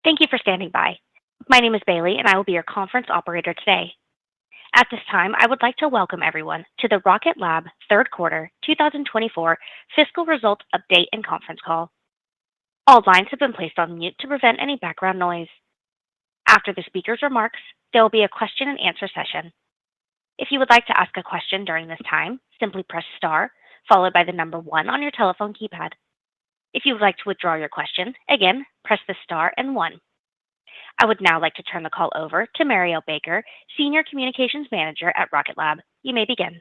Thank you for standing by. My name is Bailey, and I will be your conference operator today. At this time, I would like to welcome everyone to the Rocket Lab Third Quarter 2024 Fiscal Results Update and Conference Call. All lines have been placed on mute to prevent any background noise. After the speaker's remarks, there will be a question-and-answer session. If you would like to ask a question during this time, simply press star, followed by the number 1 on your telephone keypad. If you would like to withdraw your question, again, press the star and 1. I would now like to turn the call over to Marielle Baker, Senior Communications Manager at Rocket Lab. You may begin.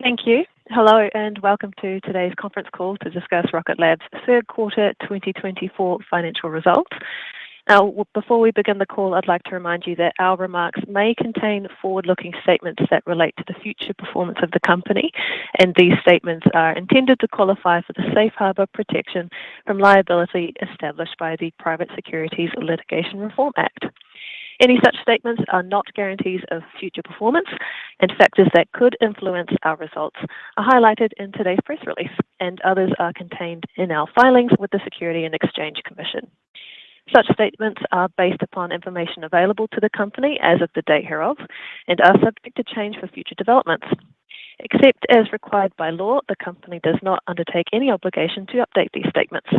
Thank you. Hello and welcome to today's conference call to discuss Rocket Lab's third quarter 2024 financial results. Now, before we begin the call, I'd like to remind you that our remarks may contain forward-looking statements that relate to the future performance of the company, and these statements are intended to qualify for the safe harbor protection from liability established by the Private Securities Litigation Reform Act. Any such statements are not guarantees of future performance, and factors that could influence our results are highlighted in today's press release, and others are contained in our filings with the Securities and Exchange Commission. Such statements are based upon information available to the company as of the date hereof and are subject to change for future developments. Except as required by law, the company does not undertake any obligation to update these statements.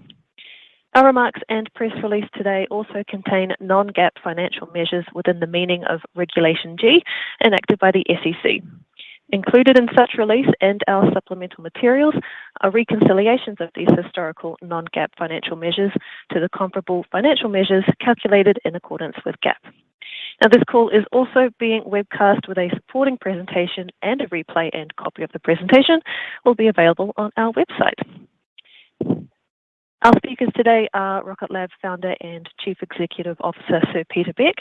Our remarks and press release today also contain non-GAAP financial measures within the meaning of Regulation G enacted by the SEC. Included in such release and our supplemental materials are reconciliations of these historical non-GAAP financial measures to the comparable financial measures calculated in accordance with GAAP. Now, this call is also being webcast with a supporting presentation, and a replay and copy of the presentation will be available on our website. Our speakers today are Rocket Lab founder and Chief Executive Officer Sir Peter Beck,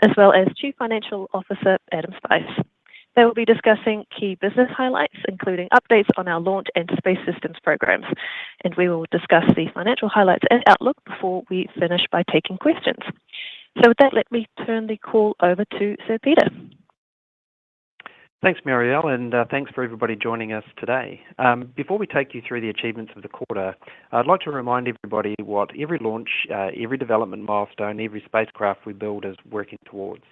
as well as Chief Financial Officer Adam Spice. They will be discussing key business highlights, including updates on our launch and space systems programs, and we will discuss the financial highlights and outlook before we finish by taking questions. So with that, let me turn the call over to Sir Peter. Thanks, Marielle, and thanks for everybody joining us today. Before we take you through the achievements of the quarter, I'd like to remind everybody what every launch, every development milestone, every spacecraft we build is working towards.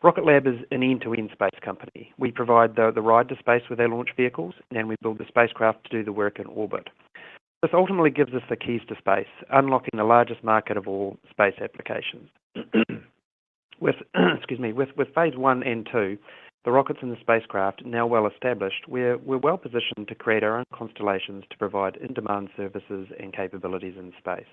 Rocket Lab is an end-to-end space company. We provide the ride to space with our launch vehicles, and we build the spacecraft to do the work in orbit. This ultimately gives us the keys to space, unlocking the largest market of all space applications. with phase 1 and 2, the rockets and the spacecraft now well established, we're well positioned to create our own constellations to provide in-demand services and capabilities in space.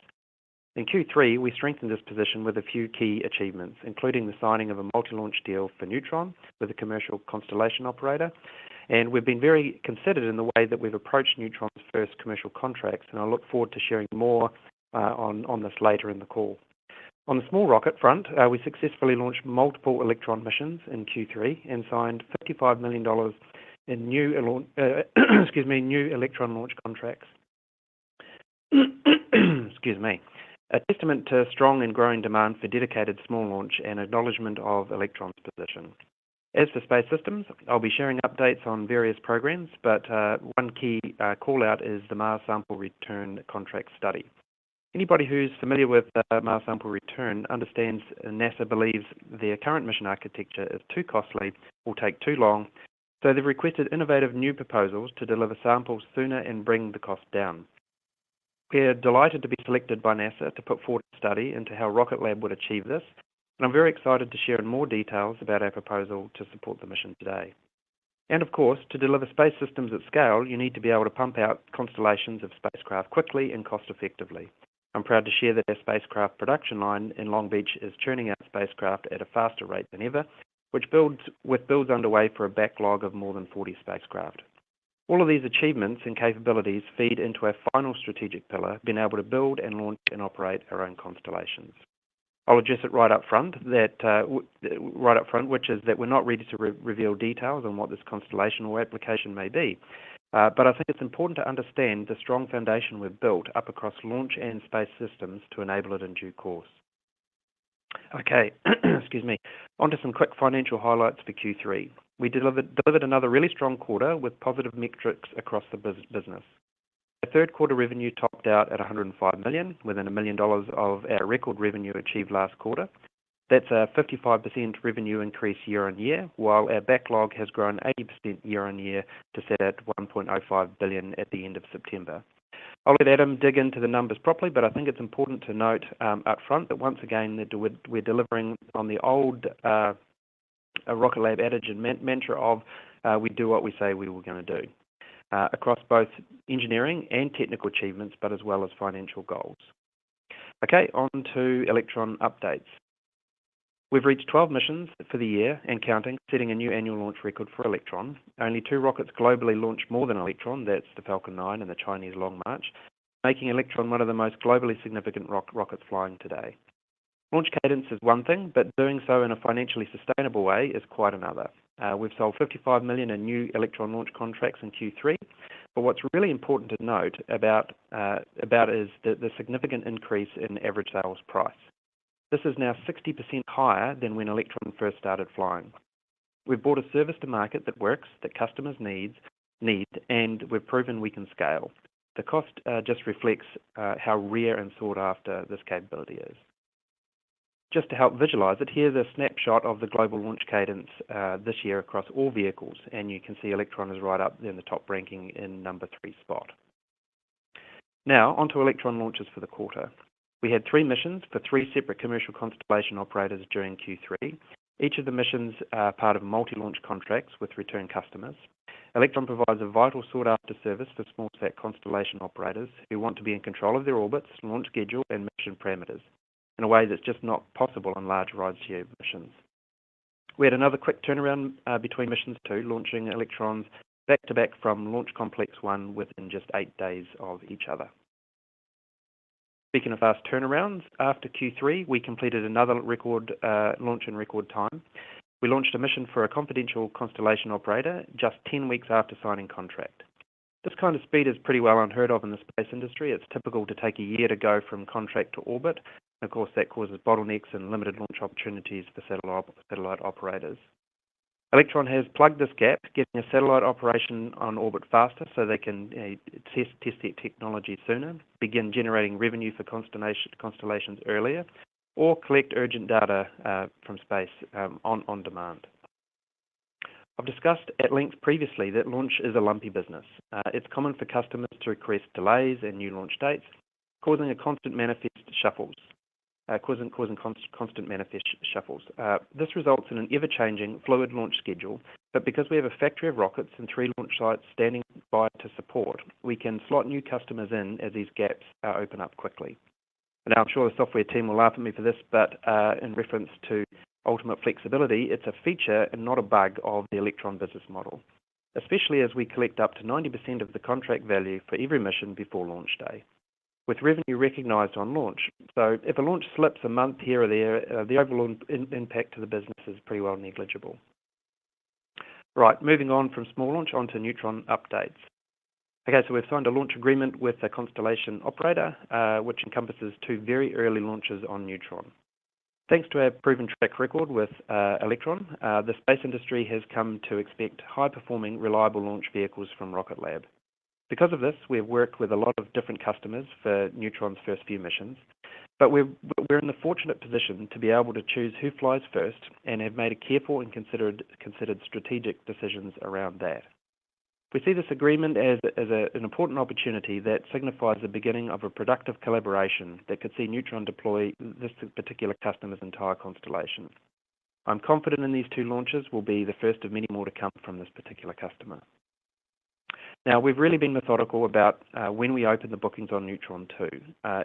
In Q3, we strengthened this position with a few key achievements, including the signing of a multi-launch deal for Neutron with a commercial constellation operator, and we've been very considered in the way that we've approached Neutron's first commercial contracts, and I look forward to sharing more on this later in the call. On the small rocket front, we successfully launched multiple Electron missions in Q3 and signed $55 million in new Electron launch contracts. A testament to strong and growing demand for dedicated small launch and acknowledgement of Electron's position. As for space systems, I'll be sharing updates on various programs, but one key call-out is the Mars Sample Return Contract Study. Anybody who's familiar with Mars Sample Return understands NASA believes their current mission architecture is too costly, will take too long, so they've requested innovative new proposals to deliver samples sooner and bring the cost down. We're delighted to be selected by NASA to put forward a study into how Rocket Lab would achieve this, and I'm very excited to share in more details about our proposal to support the mission today. And of course, to deliver space systems at scale, you need to be able to pump out constellations of spacecraft quickly and cost-effectively. I'm proud to share that our spacecraft production line in Long Beach is churning out spacecraft at a faster rate than ever, with builds underway for a backlog of more than 40 spacecraft. All of these achievements and capabilities feed into our final strategic pillar, being able to build and launch and operate our own constellations. I'll address it right up front, which is that we're not ready to reveal details on what this constellation or application may be. But I think it's important to understand the strong foundation we've built up across launch and space systems to enable it in due course. Okay, on to some quick financial highlights for Q3. We delivered another really strong quarter with positive metrics across the business. third quarter revenue topped out at $105 million, within $1 million of our record revenue achieved last quarter. That's a 55% revenue increase year on year, while our backlog has grown 80% year on year to set at $1.05 billion at the end of September. I'll let Adam dig into the numbers properly, but I think it's important to note up front that once again that we're delivering on the old Rocket Lab adage and mantra of we do what we say we were going to do, across both engineering and technical achievements, but as well as financial goals. Okay, on to Electron updates. We've reached 12 missions for the year and counting, setting a new annual launch record for Electron. Only 2 rockets globally launched more than Electron, that's the Falcon 9 and the Chinese Long March, making Electron one of the most globally significant rockets flying today. Launch cadence is one thing, but doing so in a financially sustainable way is quite another. We've sold $55 million in new Electron launch contracts in Q3, but what's really important to note about is the significant increase in average sales price. This is now 60% higher than when Electron first started flying. We've brought a service to market that works, that customers need, and we've proven we can scale. The cost just reflects how rare and sought after this capability is. Just to help visualize it, here's a snapshot of the global launch cadence this year across all vehicles, and you can see Electron is right up in the top ranking in number 3 spot. Now, onto Electron launches for the quarter. We had 3 missions for 3 separate commercial constellation operators during Q3. Each of the missions are part of multi-launch contracts with return customers. Electron provides a vital sought-after service for small-sat constellation operators who want to be in control of their orbits, launch schedule, and mission parameters in a way that's just not possible on large rideshare missions. We had another quick turnaround between missions too, launching Electrons back-to-back from Launch Complex 1 within just 8 days of each other. Speaking of fast turnarounds, after Q3, we completed another record launch in record time. We launched a mission for a confidential constellation operator just 10 weeks after signing contract. This kind of speed is pretty well unheard of in the space industry. It's typical to take a year to go from contract to orbit. Of course, that causes bottlenecks and limited launch opportunities for satellite operators. Electron has plugged this gap, getting a satellite operation on orbit faster so they can test their technology sooner, begin generating revenue for constellations earlier, or collect urgent data from space on demand. I've discussed at length previously that launch is a lumpy business. It's common for customers to request delays and new launch dates, causing constant manifest shuffles. This results in an ever-changing, fluid launch schedule, but because we have a factory of rockets and 3 launch sites standing by to support, we can slot new customers in as these gaps open up quickly. Now, I'm sure the software team will laugh at me for this, but in reference to ultimate flexibility, it's a feature and not a bug of the Electron business model, especially as we collect up to 90% of the contract value for every mission before launch day, with revenue recognized on launch. So if a launch slips a month here or there, the overall impact to the business is pretty well negligible. Right, moving on from small launch onto Neutron updates. Okay, so we've signed a launch agreement with a constellation operator, which encompasses 2 very early launches on Neutron. Thanks to our proven track record with Electron, the space industry has come to expect high-performing, reliable launch vehicles from Rocket Lab. Because of this, we've worked with a lot of different customers for Neutron's first few missions, but we're in the fortunate position to be able to choose who flies first and have made a careful and considered strategic decisions around that. We see this agreement as an important opportunity that signifies the beginning of a productive collaboration that could see Neutron deploy this particular customer's entire constellation. I'm confident in these 2 launches will be the first of many more to come from this particular customer. Now, we've really been methodical about when we open the bookings on Neutron 2.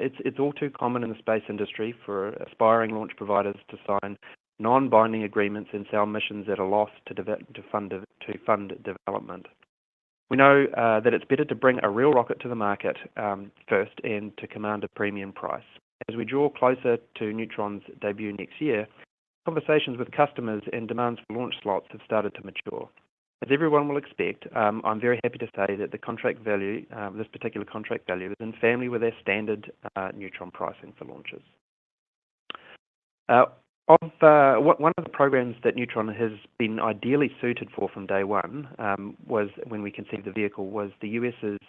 It's all too common in the space industry for aspiring launch providers to sign non-binding agreements and sell missions at a loss to fund development. We know that it's better to bring a real rocket to the market first and to command a premium price. As we draw closer to Neutron's debut next year, conversations with customers and demands for launch slots have started to mature. As everyone will expect, I'm very happy to say that the contract value, this particular contract value, is in family with our standard Neutron pricing for launches. One of the programs that Neutron has been ideally suited for from day one was, when we conceived the vehicle, was the US's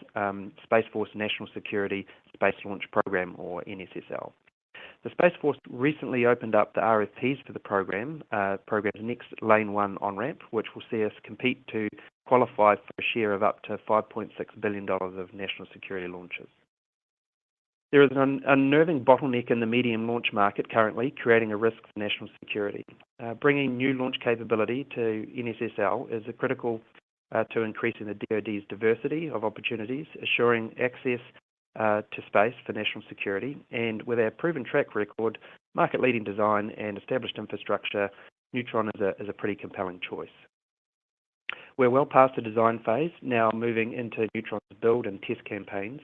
Space Force National Security Space Launch Program, or NSSL. The Space Force recently opened up the RFPs for the program's next Lane 1 on-ramp, which will see us compete to qualify for a share of up to $5.6 billion of national security launches. There is an unnerving bottleneck in the medium launch market currently, creating a risk for national security. Bringing new launch capability to NSSL is critical to increasing the DoD's diversity of opportunities, assuring access to space for national security, and with our proven track record, market-leading design, and established infrastructure, Neutron is a pretty compelling choice. We're well past the design phase, now moving into Neutron's build and test campaigns.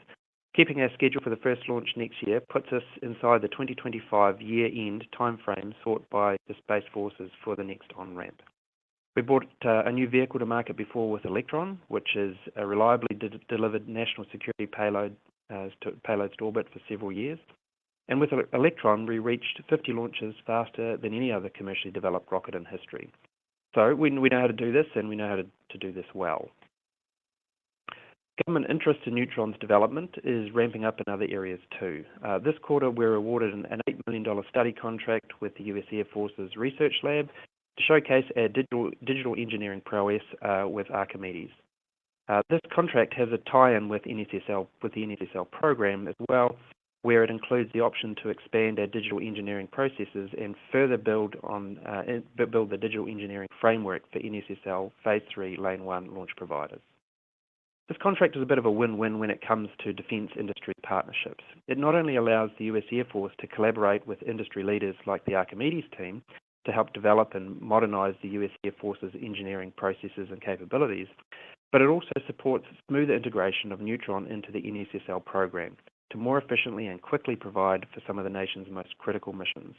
Keeping our schedule for the first launch next year puts us inside the 2025 year-end timeframe sought by the Space Forces for the next on-ramp. We brought a new vehicle to market before with Electron, which is a reliably delivered national security payloads to orbit for several years. And with Electron, we reached 50 launches faster than any other commercially developed rocket in history. So we know how to do this, and we know how to do this well. Government interest in Neutron's development is ramping up in other areas too. This quarter, we're awarded an $8 million study contract with the US Air Force's Research Lab to showcase our digital engineering prowess with Archimedes. This contract has a tie-in with the NSSL program as well, where it includes the option to expand our digital engineering processes and further build the digital engineering framework for NSSL Phase 3 Lane 1 launch providers. This contract is a bit of a win-win when it comes to defence industry partnerships. It not only allows the US Air Force to collaborate with industry leaders like the Archimedes team to help develop and modernise the US Air Force's engineering processes and capabilities, but it also supports smoother integration of Neutron into the NSSL program to more efficiently and quickly provide for some of the nation's most critical missions.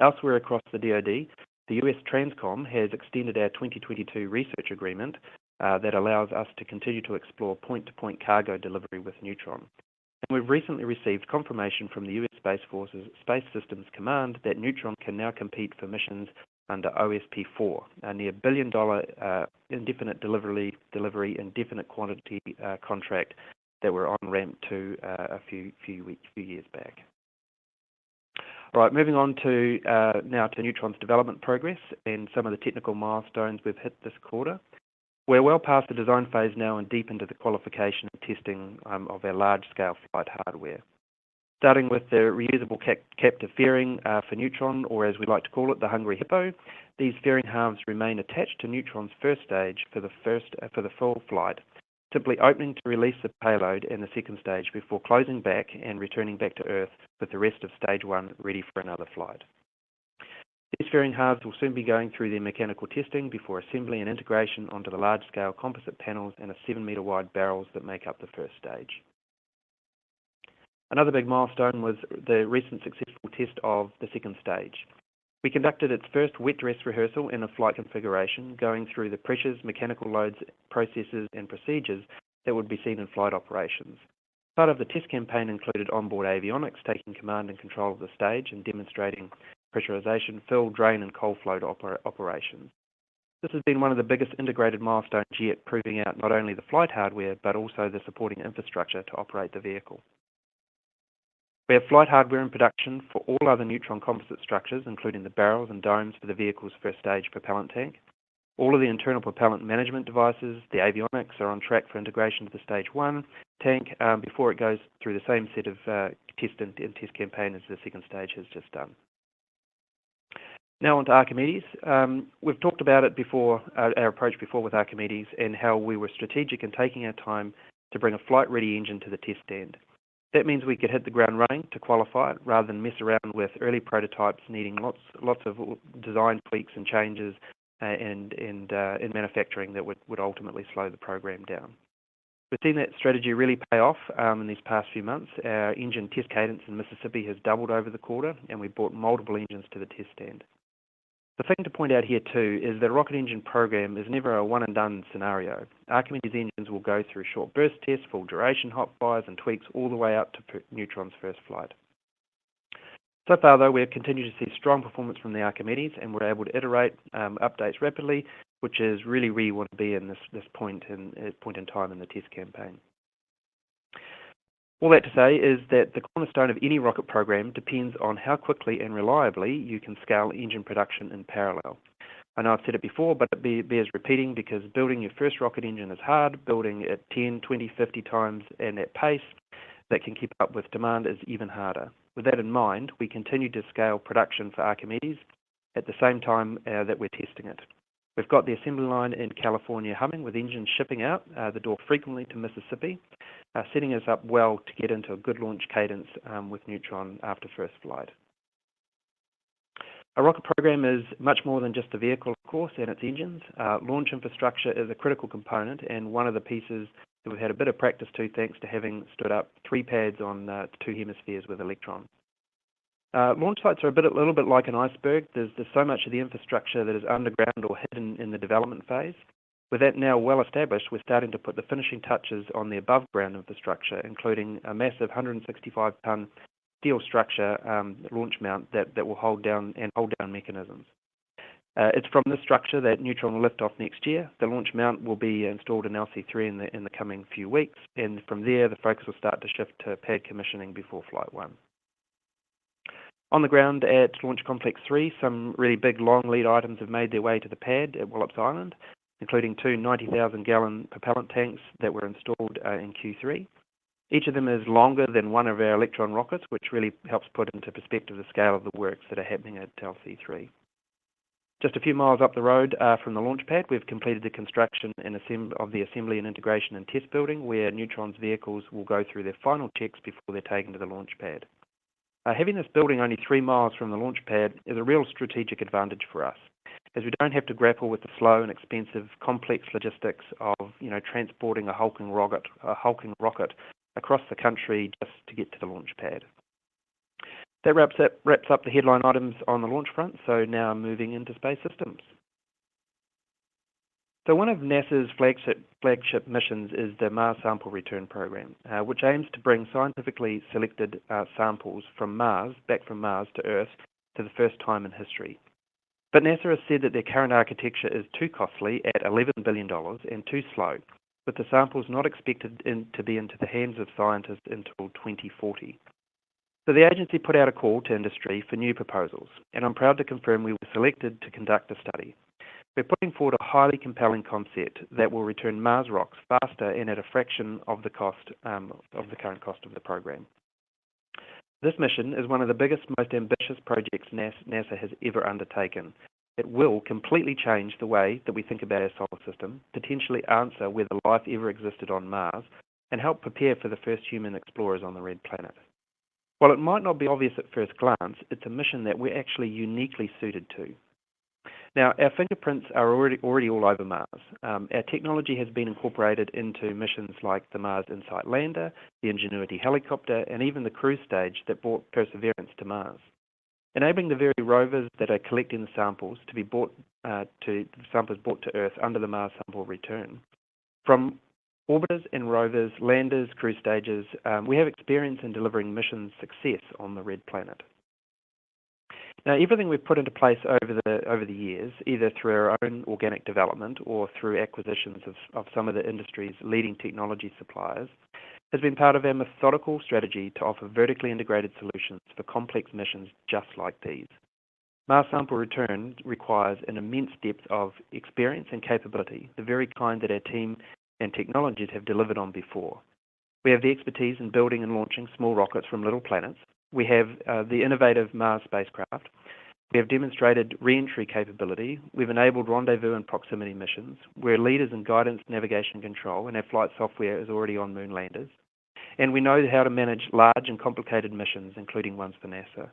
Elsewhere across the DoD, the US Transcom has extended our 2022 research agreement that allows us to continue to explore point-to-point cargo delivery with Neutron. And we've recently received confirmation from the US Space Force's Space Systems Command that Neutron can now compete for missions under OSP-4, a near $1 billion indefinite delivery, indefinite quantity contract that we're on ramp to a few years back. All right, moving on to now to Neutron's development progress and some of the technical milestones we've hit this quarter. We're well past the design phase now and deep into the qualification and testing of our large-scale flight hardware. Starting with the reusable captive fairing for Neutron, or as we like to call it, the Hungry Hippo, these fairing halves remain attached to Neutron's first stage for the full flight, simply opening to release the payload and the second stage before closing back and returning back to Earth with the rest of stage 1 ready for another flight. These fairing halves will soon be going through their mechanical testing before assembly and integration onto the large-scale composite panels and the 7-meter wide barrels that make up the first stage. Another big milestone was the recent successful test of the second stage. We conducted its first wet dress rehearsal in a flight configuration, going through the pressures, mechanical loads, processes, and procedures that would be seen in flight operations. Part of the test campaign included onboard avionics taking command and control of the stage and demonstrating pressurization, fill, drain, and cold flow operations. This has been one of the biggest integrated milestones yet, proving out not only the flight hardware, but also the supporting infrastructure to operate the vehicle. We have flight hardware in production for all other Neutron composite structures, including the barrels and domes for the vehicle's first stage propellant tank. All of the internal propellant management devices, the avionics, are on track for integration to the stage 1 tank before it goes through the same set of test campaign as the second stage has just done. Now on to Archimedes. We've talked about it before, our approach before with Archimedes, and how we were strategic in taking our time to bring a flight-ready engine to the test stand. That means we could hit the ground running to qualify it, rather than mess around with early prototypes needing lots of design tweaks and changes and in manufacturing that would ultimately slow the program down. We've seen that strategy really pay off in these past few months. Our engine test cadence in Mississippi has doubled over the quarter, and we brought multiple engines to the test stand. The thing to point out here too is that a rocket engine program is never a one-and-done scenario. Archimedes engines will go through short burst tests, full duration hot fires, and tweaks all the way up to Neutron's first flight. So far, though, we continue to see strong performance from the Archimedes, and we're able to iterate updates rapidly, which is really where you want to be in this point in time in the test campaign. All that to say is that the cornerstone of any rocket program depends on how quickly and reliably you can scale engine production in parallel. I know I've said it before, but it bears repeating because building your first rocket engine is hard. Building it 10, 20, 50 times and at pace that can keep up with demand is even harder. With that in mind, we continue to scale production for Archimedes at the same time that we're testing it. We've got the assembly line in California humming with engines shipping out the door frequently to Mississippi, setting us up well to get into a good launch cadence with Neutron after first flight. A rocket program is much more than just a vehicle, of course, and its engines. Launch infrastructure is a critical component and one of the pieces that we've had a bit of practice to thanks to having stood up 3 pads on 2 hemispheres with Electron. Launch sites are a little bit like an iceberg. There's so much of the infrastructure that is underground or hidden in the development phase. With that now well established, we're starting to put the finishing touches on the above ground infrastructure, including a massive 165-ton steel structure launch mount that will hold down mechanisms. It's from this structure that Neutron will lift off next year. The launch mount will be installed in LC3 in the coming few weeks, and from there the focus will start to shift to pad commissioning before Flight 1. On the ground at Launch Complex 3, some really big long lead items have made their way to the pad at Wallops Island, including 2 90,000-gallon propellant tanks that were installed in Q3. Each of them is longer than one of our Electron rockets, which really helps put into perspective the scale of the works that are happening at LC3. Just a few miles up the road from the launch pad, we've completed the construction of the assembly and integration and test building, where Neutron's vehicles will go through their final checks before they're taken to the launch pad. Having this building only 3 miles from the launch pad is a real strategic advantage for us, as we don't have to grapple with the slow and expensive complex logistics of transporting a hulking rocket across the country just to get to the launch pad. That wraps up the headline items on the launch front, so now moving into space systems. So one of NASA's flagship missions is the Mars Sample Return Program, which aims to bring scientifically selected samples back from Mars to Earth for the first time in history. But NASA has said that their current architecture is too costly at $11 billion and too slow, with the samples not expected to be into the hands of scientists until 2040. So the agency put out a call to industry for new proposals, and I'm proud to confirm we were selected to conduct a study. We're putting forward a highly compelling concept that will return Mars rocks faster and at a fraction of the cost of the current cost of the program. This mission is one of the biggest, most ambitious projects NASA has ever undertaken. It will completely change the way that we think about our solar system, potentially answer whether life ever existed on Mars, and help prepare for the first human explorers on the Red Planet. While it might not be obvious at first glance, it's a mission that we're actually uniquely suited to. Now, our fingerprints are already all over Mars. Our technology has been incorporated into missions like the Mars InSight lander, the Ingenuity helicopter, and even the cruise stage that brought Perseverance to Mars, enabling the very rovers that are collecting the samples to be brought to Earth under the Mars Sample Return. From orbiters and rovers, landers, cruise stages, we have experience in delivering mission success on the Red Planet. Now, everything we've put into place over the years, either through our own organic development or through acquisitions of some of the industry's leading technology suppliers, has been part of our methodical strategy to offer vertically integrated solutions for complex missions just like these. Mars Sample Return requires an immense depth of experience and capability, the very kind that our team and technologies have delivered on before. We have the expertise in building and launching small rockets from little planets. We have the innovative Mars spacecraft. We have demonstrated re-entry capability. We've enabled rendezvous and proximity missions. We're leaders in guidance, navigation, and control, and our flight software is already on moon landers. And we know how to manage large and complicated missions, including ones for NASA.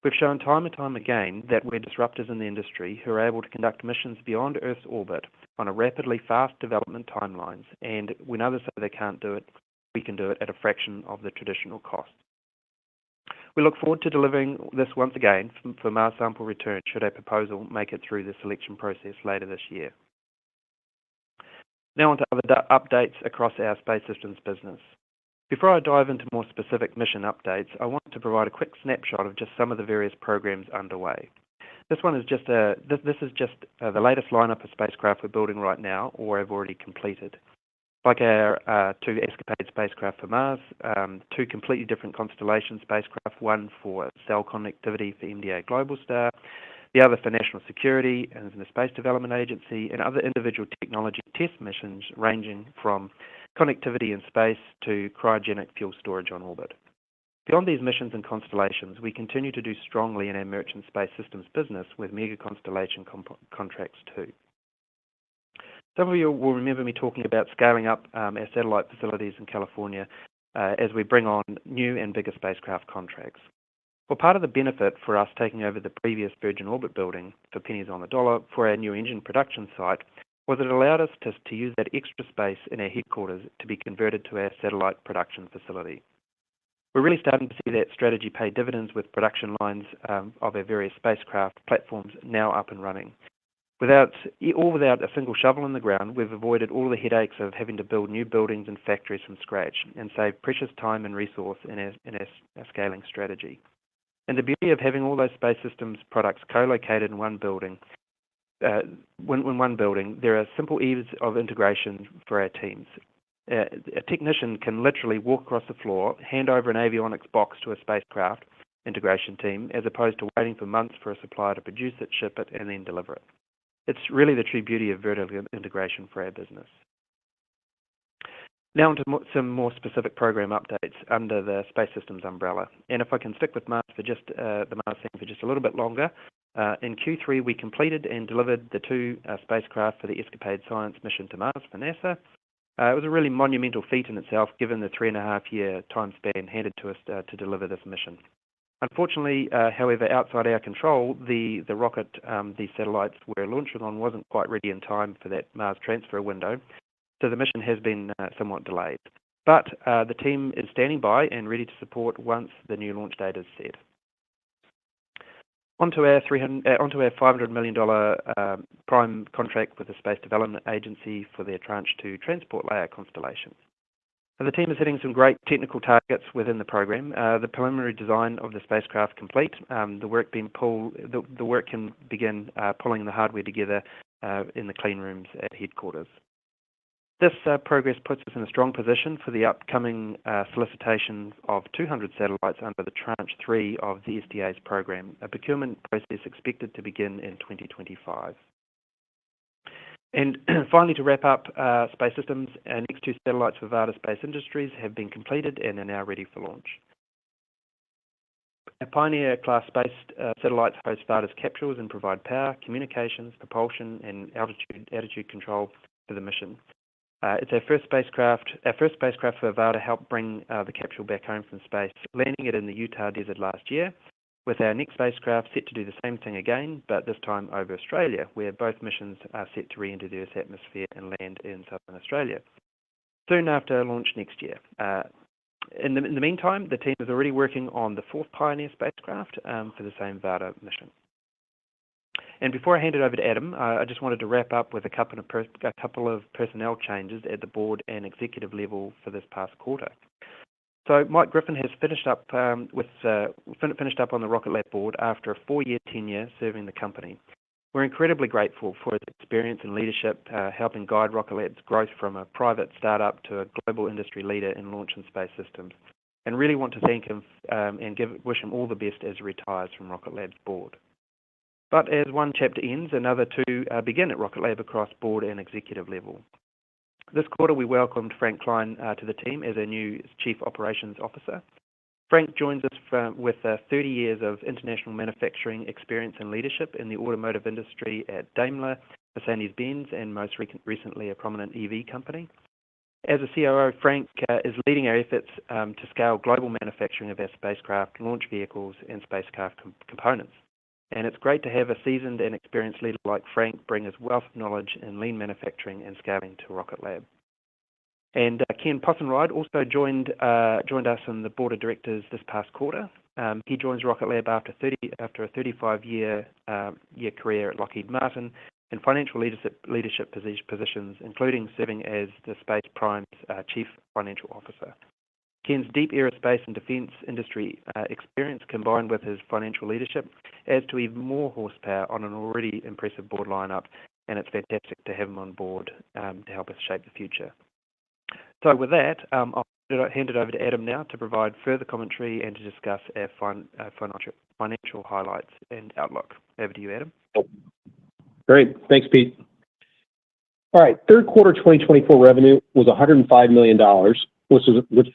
We've shown time and time again that we're disruptors in the industry who are able to conduct missions beyond Earth's orbit on a rapidly fast development timelines, and when others say they can't do it, we can do it at a fraction of the traditional cost. We look forward to delivering this once again for Mars Sample Return should our proposal make it through the selection process later this year. Now on to other updates across our space systems business. Before I dive into more specific mission updates, I want to provide a quick snapshot of just some of the various programs underway. This one is just the latest lineup of spacecraft we're building right now or have already completed. Like our two Escapade spacecraft for Mars, two completely different constellation spacecraft, one for cell connectivity for MDA Globalstar, the other for national security and the Space Development Agency, and other individual technology test missions ranging from connectivity in space to cryogenic fuel storage on orbit. Beyond these missions and constellations, we continue to do strongly in our merchant space systems business with mega constellation contracts too. Some of you will remember me talking about scaling up our satellite facilities in California as we bring on new and bigger spacecraft contracts. Well, part of the benefit for us taking over the previous Virgin Orbit building for pennies on the dollar for our new engine production site was it allowed us to use that extra space in our headquarters to be converted to our satellite production facility. We're really starting to see that strategy pay dividends with production lines of our various spacecraft platforms now up and running. Without a single shovel in the ground, we've avoided all the headaches of having to build new buildings and factories from scratch and save precious time and resource in our scaling strategy. And the beauty of having all those space systems products co-located in one building, there are simple ease of integration for our teams. A technician can literally walk across the floor, hand over an avionics box to a spacecraft integration team, as opposed to waiting for months for a supplier to produce it, ship it, and then deliver it. It's really the true beauty of vertical integration for our business. Now onto some more specific program updates under the Space Systems umbrella. And if I can stick with Mars for just the Mars thing for just a little bit longer, in Q3 we completed and delivered the two spacecraft for the Escapade science mission to Mars for NASA. It was a really monumental feat in itself, given the 3.5-year time span handed to us to deliver this mission. Unfortunately, however, outside our control, the rocket these satellites were launching on wasn't quite ready in time for that Mars transfer window, so the mission has been somewhat delayed. But the team is standing by and ready to support once the new launch date is set. Onto our $500 million prime contract with the Space Development Agency for their Tranche 2 transport layer constellation. The team is hitting some great technical targets within the program. The preliminary design of the spacecraft complete. The work can begin pulling the hardware together in the clean rooms at headquarters. This progress puts us in a strong position for the upcoming solicitation of 200 satellites under the Tranche 3 of the SDA's program, a procurement process expected to begin in 2025. And finally, to wrap up Space Systems, our next two satellites for Varda Space Industries have been completed and are now ready for launch. Our Pioneer-class space satellites host Varda's capsules and provide power, communications, propulsion, and attitude control for the mission. It's our first spacecraft for Varda helped bring the capsule back home from space, landing it in the Utah desert last year, with our next spacecraft set to do the same thing again, but this time over Australia, where both missions are set to re-enter the Earth's atmosphere and land in southern Australia soon after launch next year. In the meantime, the team is already working on the fourth Pioneer spacecraft for the same Varda mission. And before I hand it over to Adam, I just wanted to wrap up with a couple of personnel changes at the board and executive level for this past quarter. So Mike Griffin has finished up on the Rocket Lab board after a 4-year tenure serving the company. We're incredibly grateful for his experience and leadership, helping guide Rocket Lab's growth from a private startup to a global industry leader in launch and space systems, and really want to thank him and wish him all the best as he retires from Rocket Lab's board. But as one chapter ends, another two begin at Rocket Lab across board and executive level. This quarter, we welcomed Frank Klein to the team as our new Chief Operations Officer. Frank joins us with 30 years of international manufacturing experience and leadership in the automotive industry at Daimler, Mercedes-Benz, and most recently a prominent EV company. As a COO, Frank is leading our efforts to scale global manufacturing of our spacecraft, launch vehicles, and spacecraft components. And it's great to have a seasoned and experienced leader like Frank bring his wealth of knowledge in lean manufacturing and scaling to Rocket Lab. And Ken Possenried also joined us in the board of directors this past quarter. He joins Rocket Lab after a 35-year career at Lockheed Martin in financial leadership positions, including serving as the Space Prime's Chief Financial Officer. Ken's deep aerospace and defence industry experience, combined with his financial leadership, adds to even more horsepower on an already impressive board lineup, and it's fantastic to have him on board to help us shape the future. So with that, I'll hand it over to Adam now to provide further commentary and to discuss our financial highlights and outlook. Over to you, Adam. Great. Thanks, Pete. All right. Third quarter 2024 revenue was $105 million, which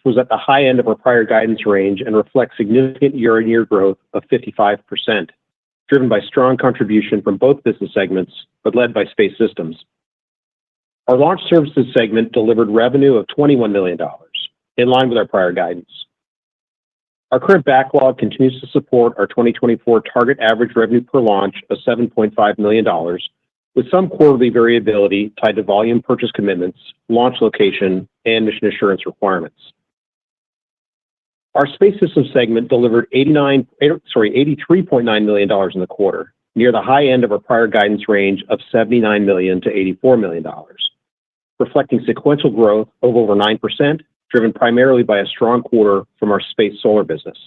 was at the high end of our prior guidance range and reflects significant year-on-year growth of 55%, driven by strong contribution from both business segments, but led by Space Systems. Our Launch Services segment delivered revenue of $21 million, in line with our prior guidance. Our current backlog continues to support our 2024 target average revenue per launch of $7.5 million, with some quarterly variability tied to volume purchase commitments, launch location, and mission assurance requirements. Our Space Systems segment delivered $83.9 million in the quarter, near the high end of our prior guidance range of $79 million to $84 million, reflecting sequential growth of over 9%, driven primarily by a strong quarter from our space solar business.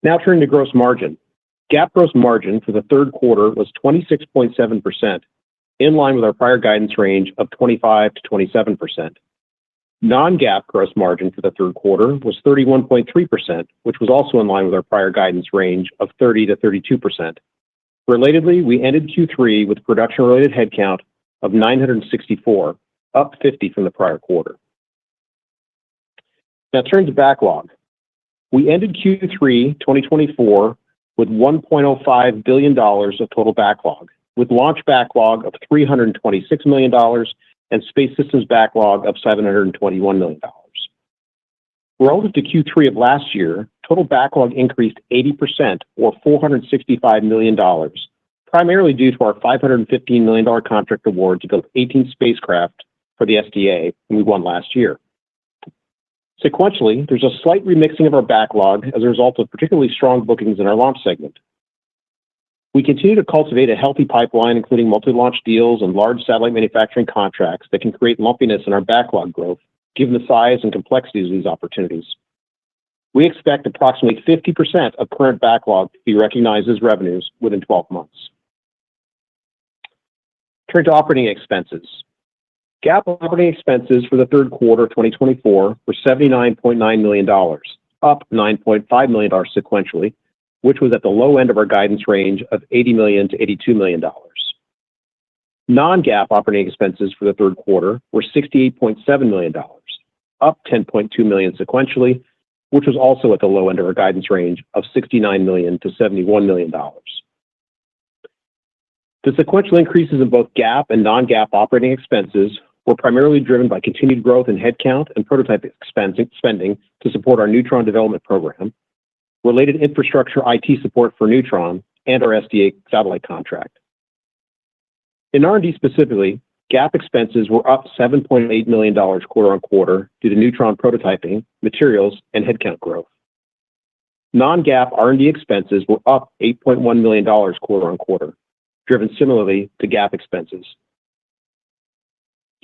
Now turning to gross margin. GAAP gross margin for the third quarter was 26.7%, in line with our prior guidance range of 25 to 27%. Non-GAAP gross margin for the third quarter was 31.3%, which was also in line with our prior guidance range of 30 to 32%. Relatedly, we ended Q3 with production-related headcount of 964, up 50 from the prior quarter. Now turning to backlog. We ended Q3 2024 with $1.05 billion of total backlog, with launch backlog of $326 million and Space Systems backlog of $721 million. Relative to Q3 of last year, total backlog increased 80%, or $465 million, primarily due to our $515 million contract award to build 18 spacecraft for the SDA, and we won last year. Sequentially, there's a slight remixing of our backlog as a result of particularly strong bookings in our launch segment. We continue to cultivate a healthy pipeline, including multi-launch deals and large satellite manufacturing contracts that can create lumpiness in our backlog growth, given the size and complexities of these opportunities. We expect approximately 50% of current backlog to be recognized as revenues within 12 months. Turn to operating expenses. GAAP operating expenses for the third quarter of 2024 were $79.9 million, up $9.5 million sequentially, which was at the low end of our guidance range of $80 million to $82 million. Non-GAAP operating expenses for the third quarter were $68.7 million, up $10.2 million sequentially, which was also at the low end of our guidance range of $69 million to $71 million. The sequential increases in both GAAP and non-GAAP operating expenses were primarily driven by continued growth in headcount and prototype spending to support our Neutron development program, related infrastructure IT support for Neutron, and our SDA satellite contract. In R&D specifically, GAAP expenses were up $7.8 million quarter on quarter due to Neutron prototyping, materials, and headcount growth. Non-GAAP R&D expenses were up $8.1 million quarter on quarter, driven similarly to GAAP expenses.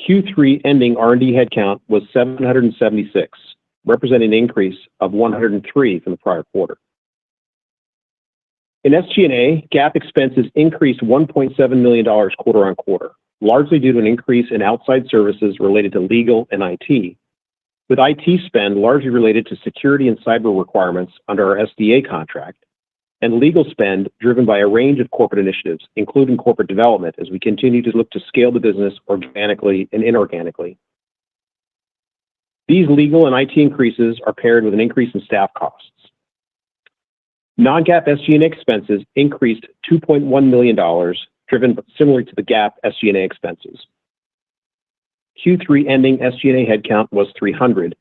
Q3 ending R&D headcount was 776, representing an increase of 103 from the prior quarter. In SG&A, GAAP expenses increased $1.7 million quarter on quarter, largely due to an increase in outside services related to legal and IT, with IT spend largely related to security and cyber requirements under our SDA contract, and legal spend driven by a range of corporate initiatives, including corporate development, as we continue to look to scale the business organically and inorganically. These legal and IT increases are paired with an increase in staff costs. Non-GAAP SG&A expenses increased $2.1 million, driven similar to the GAAP SG&A expenses. Q3 ending SG&A headcount was 300,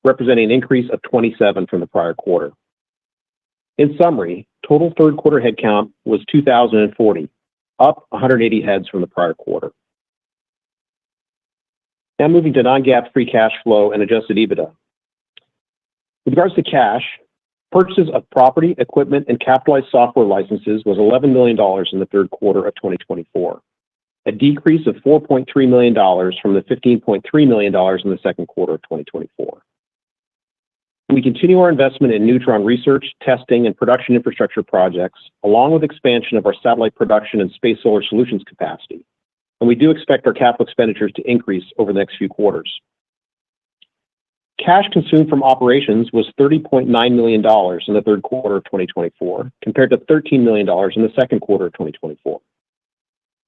representing an increase of 27 from the prior quarter. In summary, total third quarter headcount was 2,040, up 180 heads from the prior quarter. Now moving to non-GAAP free cash flow and adjusted EBITDA. With regards to cash, purchases of property, equipment, and capitalized software licenses was $11 million in the third quarter of 2024, a decrease of $4.3 million from the $15.3 million in the second quarter of 2024. We continue our investment in neutron research, testing, and production infrastructure projects, along with expansion of our satellite production and space solar solutions capacity. And we do expect our capital expenditures to increase over the next few quarters. Cash consumed from operations was $30.9 million in the third quarter of 2024, compared to $13 million in the second quarter of 2024.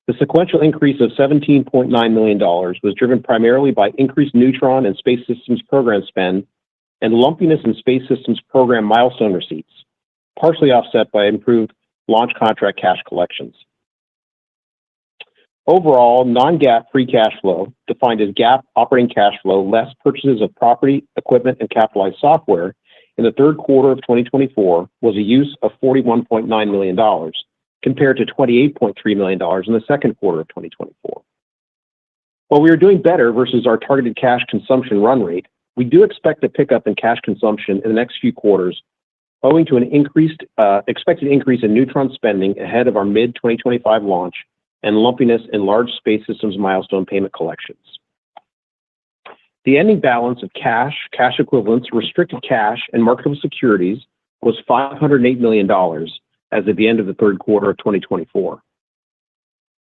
The sequential increase of $17.9 million was driven primarily by increased neutron and space systems program spend and lumpiness in space systems program milestone receipts, partially offset by improved launch contract cash collections. Overall, non-GAAP free cash flow, defined as GAAP operating cash flow less purchases of property, equipment, and capitalized software in the third quarter of 2024, was a use of $41.9 million, compared to $28.3 million in the second quarter of 2024. While we are doing better versus our targeted cash consumption run rate, we do expect a pickup in cash consumption in the next few quarters, owing to an expected increase in neutron spending ahead of our mid-2025 launch and lumpiness in large space systems milestone payment collections. The ending balance of cash, cash equivalents, restricted cash, and marketable securities was $508 million as of the end of the third quarter of 2024.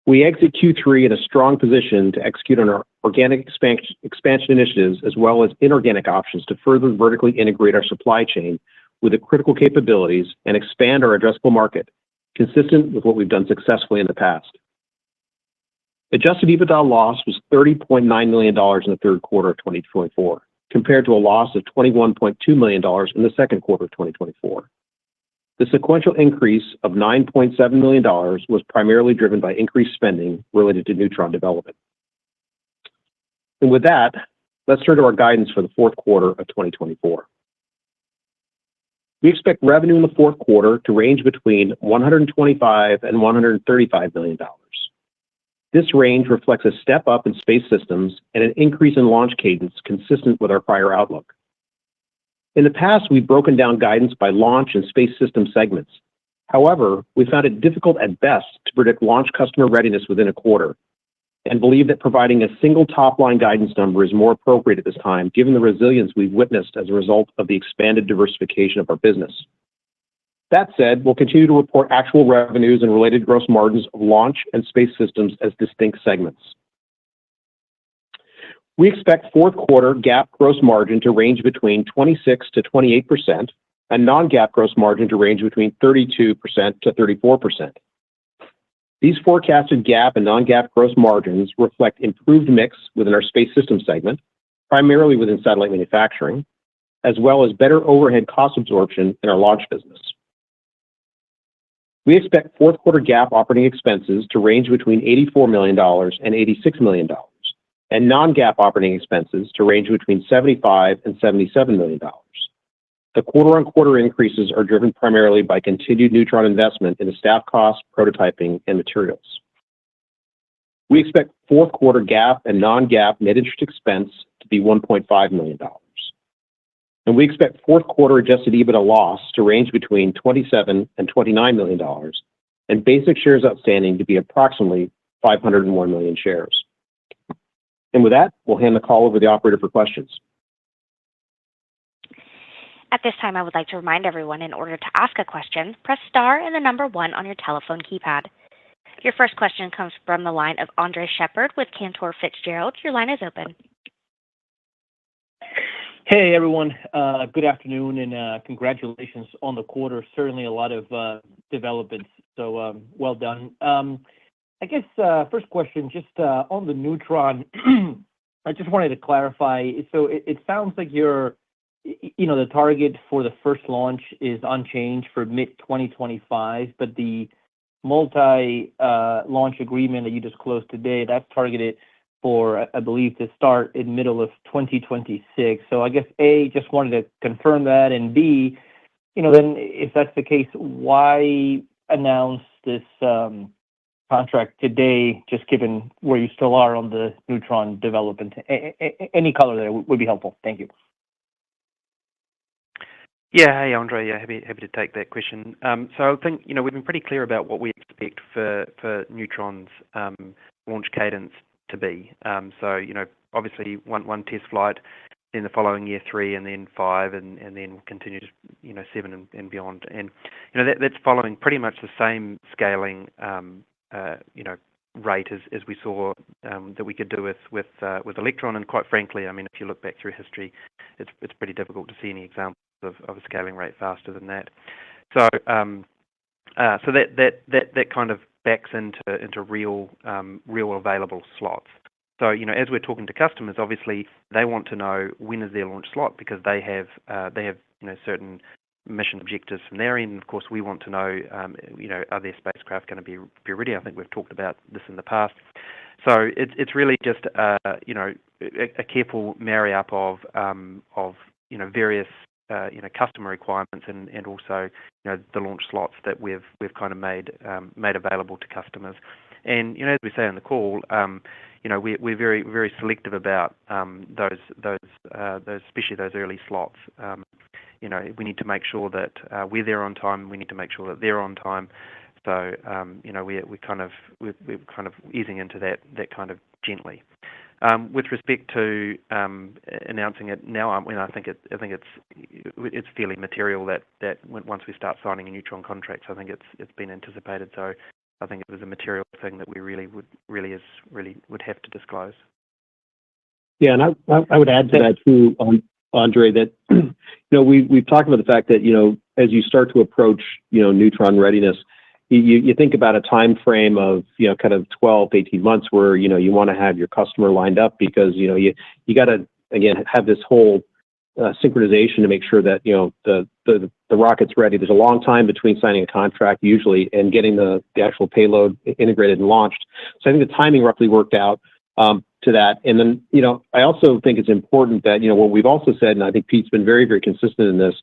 We exit Q3 in a strong position to execute on our organic expansion initiatives, as well as inorganic options to further vertically integrate our supply chain with the critical capabilities and expand our addressable market, consistent with what we've done successfully in the past. Adjusted EBITDA loss was $30.9 million in the third quarter of 2024, compared to a loss of $21.2 million in the second quarter of 2024. The sequential increase of $9.7 million was primarily driven by increased spending related to neutron development. And with that, let's turn to our guidance for the fourth quarter of 2024. We expect revenue in the fourth quarter to range between $125 and $135 million. This range reflects a step up in space systems and an increase in launch cadence consistent with our prior outlook. In the past, we've broken down guidance by launch and space system segments. However, we found it difficult at best to predict launch customer readiness within a quarter, and believe that providing a single top-line guidance number is more appropriate at this time, given the resilience we've witnessed as a result of the expanded diversification of our business. That said, we'll continue to report actual revenues and related gross margins of launch and space systems as distinct segments. We expect fourth quarter GAAP gross margin to range between 26 to 28%, and non-GAAP gross margin to range between 32% to 34%. These forecasted GAAP and non-GAAP gross margins reflect improved mix within our space system segment, primarily within satellite manufacturing, as well as better overhead cost absorption in our launch business. We expect fourth quarter GAAP operating expenses to range between $84 million and $86 million, and non-GAAP operating expenses to range between $75 and $77 million. The quarter-on-quarter increases are driven primarily by continued neutron investment in the staff costs, prototyping, and materials. We expect fourth quarter GAAP and non-GAAP net interest expense to be $1.5 million. And we expect fourth quarter adjusted EBITDA loss to range between $27 and $29 million, and basic shares outstanding to be approximately 501 million shares. And with that, we'll hand the call over to the operator for questions. At this time, I would like to remind everyone, in order to ask a question, press star and the number 1 on your telephone keypad. Your first question comes from the line of Andres Sheppard with Cantor Fitzgerald. Your line is open. Hey, everyone. Good afternoon, and congratulations on the quarter. Certainly a lot of developments, so well done. I guess first question, just on the neutron, I just wanted to clarify. So it sounds like the target for the first launch is unchanged for mid-2025, but the multi-launch agreement that you disclosed today, that's targeted for, I believe, to start in middle of 2026. So I guess, A, just wanted to confirm that, and B, then if that's the case, why announce this contract today, just given where you still are on the neutron development? Any color there would be helpful. Thank you. Yeah, hey, Andre. Yeah, happy to take that question. So I think, we've been pretty clear about what we expect for Neutron's launch cadence to be. So, obviously, one test flight then the following year 3, and then 5, and then we'll continue to 7 and beyond. And that's following pretty much the same scaling rate as we saw that we could do with Electron. And quite frankly, I mean, if you look back through history, it's pretty difficult to see any examples of a scaling rate faster than that. So so that kind of backs into real available slots. So as we're talking to customers, obviously they want to know when is their launch slot, because they have certain mission objectives from their end. And of course, we want to know are their spacecraft going to be ready? I think we've talked about this in the past. So it's really just a careful marry up of various customer requirements and also the launch slots that we've kind of made available to customers. And as we say on the call, we're very, very selective about those especially those early slots. We need to make sure that we're there on time. We need to make sure that they're on time. So we're kind of easing into that kind of gently. With respect to announcing it now, I think it's fairly material that once we start signing a Neutron contracts, I think it's been anticipated. So I think it was a material thing that we really would have to disclose. Yeah, and I would add to that too, Andre, that we've talked about the fact that as you start to approach Neutron readiness, you think about a time frame of kind of 12 to 18 months where you want to have your customer lined up, because you got to again have this whole synchronization to make sure that the rocket's ready. There's a long time between signing a contract usually and getting the actual payload integrated and launched. So I think the timing roughly worked out to that. And then I also think it's important that what we've also said, and I think Pete's been very, very consistent in this,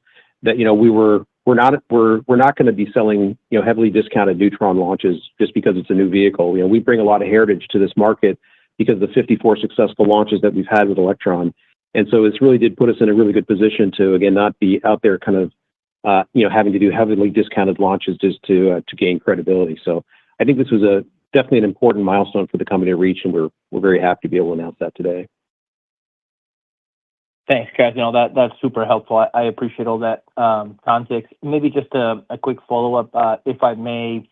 that we're not going to be selling heavily discounted Neutron launches just because it's a new vehicle. We bring a lot of heritage to this market because of the 54 successful launches that we've had with Electron. And so it's really did put us in a really good position to, again, not be out there kind of, having to do heavily discounted launches just to gain credibility. So I think this was definitely an important milestone for the company to reach, and we're very happy to be able to announce that today. Thanks, guys. That's super helpful. I appreciate all that context. Maybe just a quick follow-up, if I may.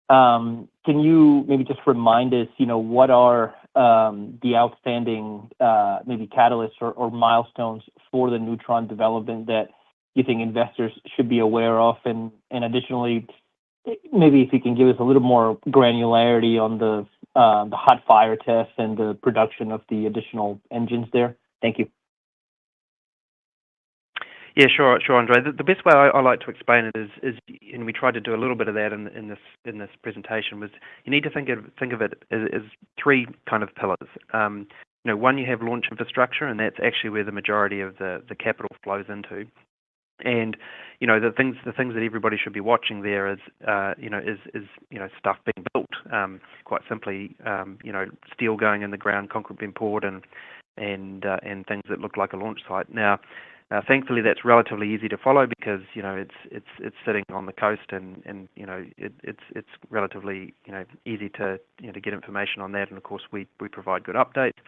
Can you maybe just remind us, what are the outstanding maybe catalysts or milestones for the Neutron development that you think investors should be aware of? And additionally, maybe if you can give us a little more granularity on the hot fire test and the production of the additional engines there. Thank you. Yeah, sure, Andre. The best way I like to explain it is, and we tried to do a little bit of that in this presentation, was you need to think of it as three kind of pillars. One, you have launch infrastructure, and that's actually where the majority of the capital flows into. And the things that everybody should be watching there is stuff being built. Quite simply, steel going in the ground, concrete being poured, and things that look like a launch site. Now, thankfully, that's relatively easy to follow because it's sitting on the coast, and it's relatively easy to get information on that. And of course, we provide good updates.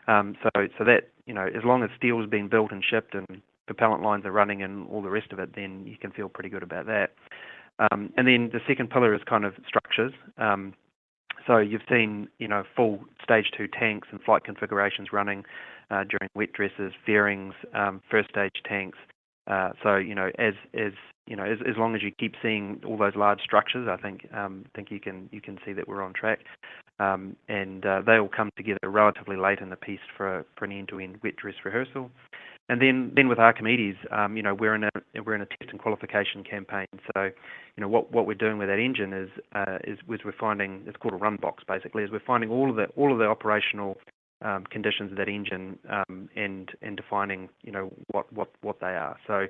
So that as long as steel is being built and shipped and propellant lines are running and all the rest of it, then you can feel pretty good about that. And then the second pillar is kind of structures. So you've seen full stage 2 tanks and flight configurations running during wet dresses, fairings, first stage tanks. So as long as you keep seeing all those large structures, I think you can see that we're on track. And they all come together relatively late in the piece for an end-to-end wet dress rehearsal. And then with Archimedes, we're in a test and qualification campaign. So, what we're doing with that engine is we're finding, it's called a run box basically, is we're finding all of the operational conditions of that engine and defining what they are. So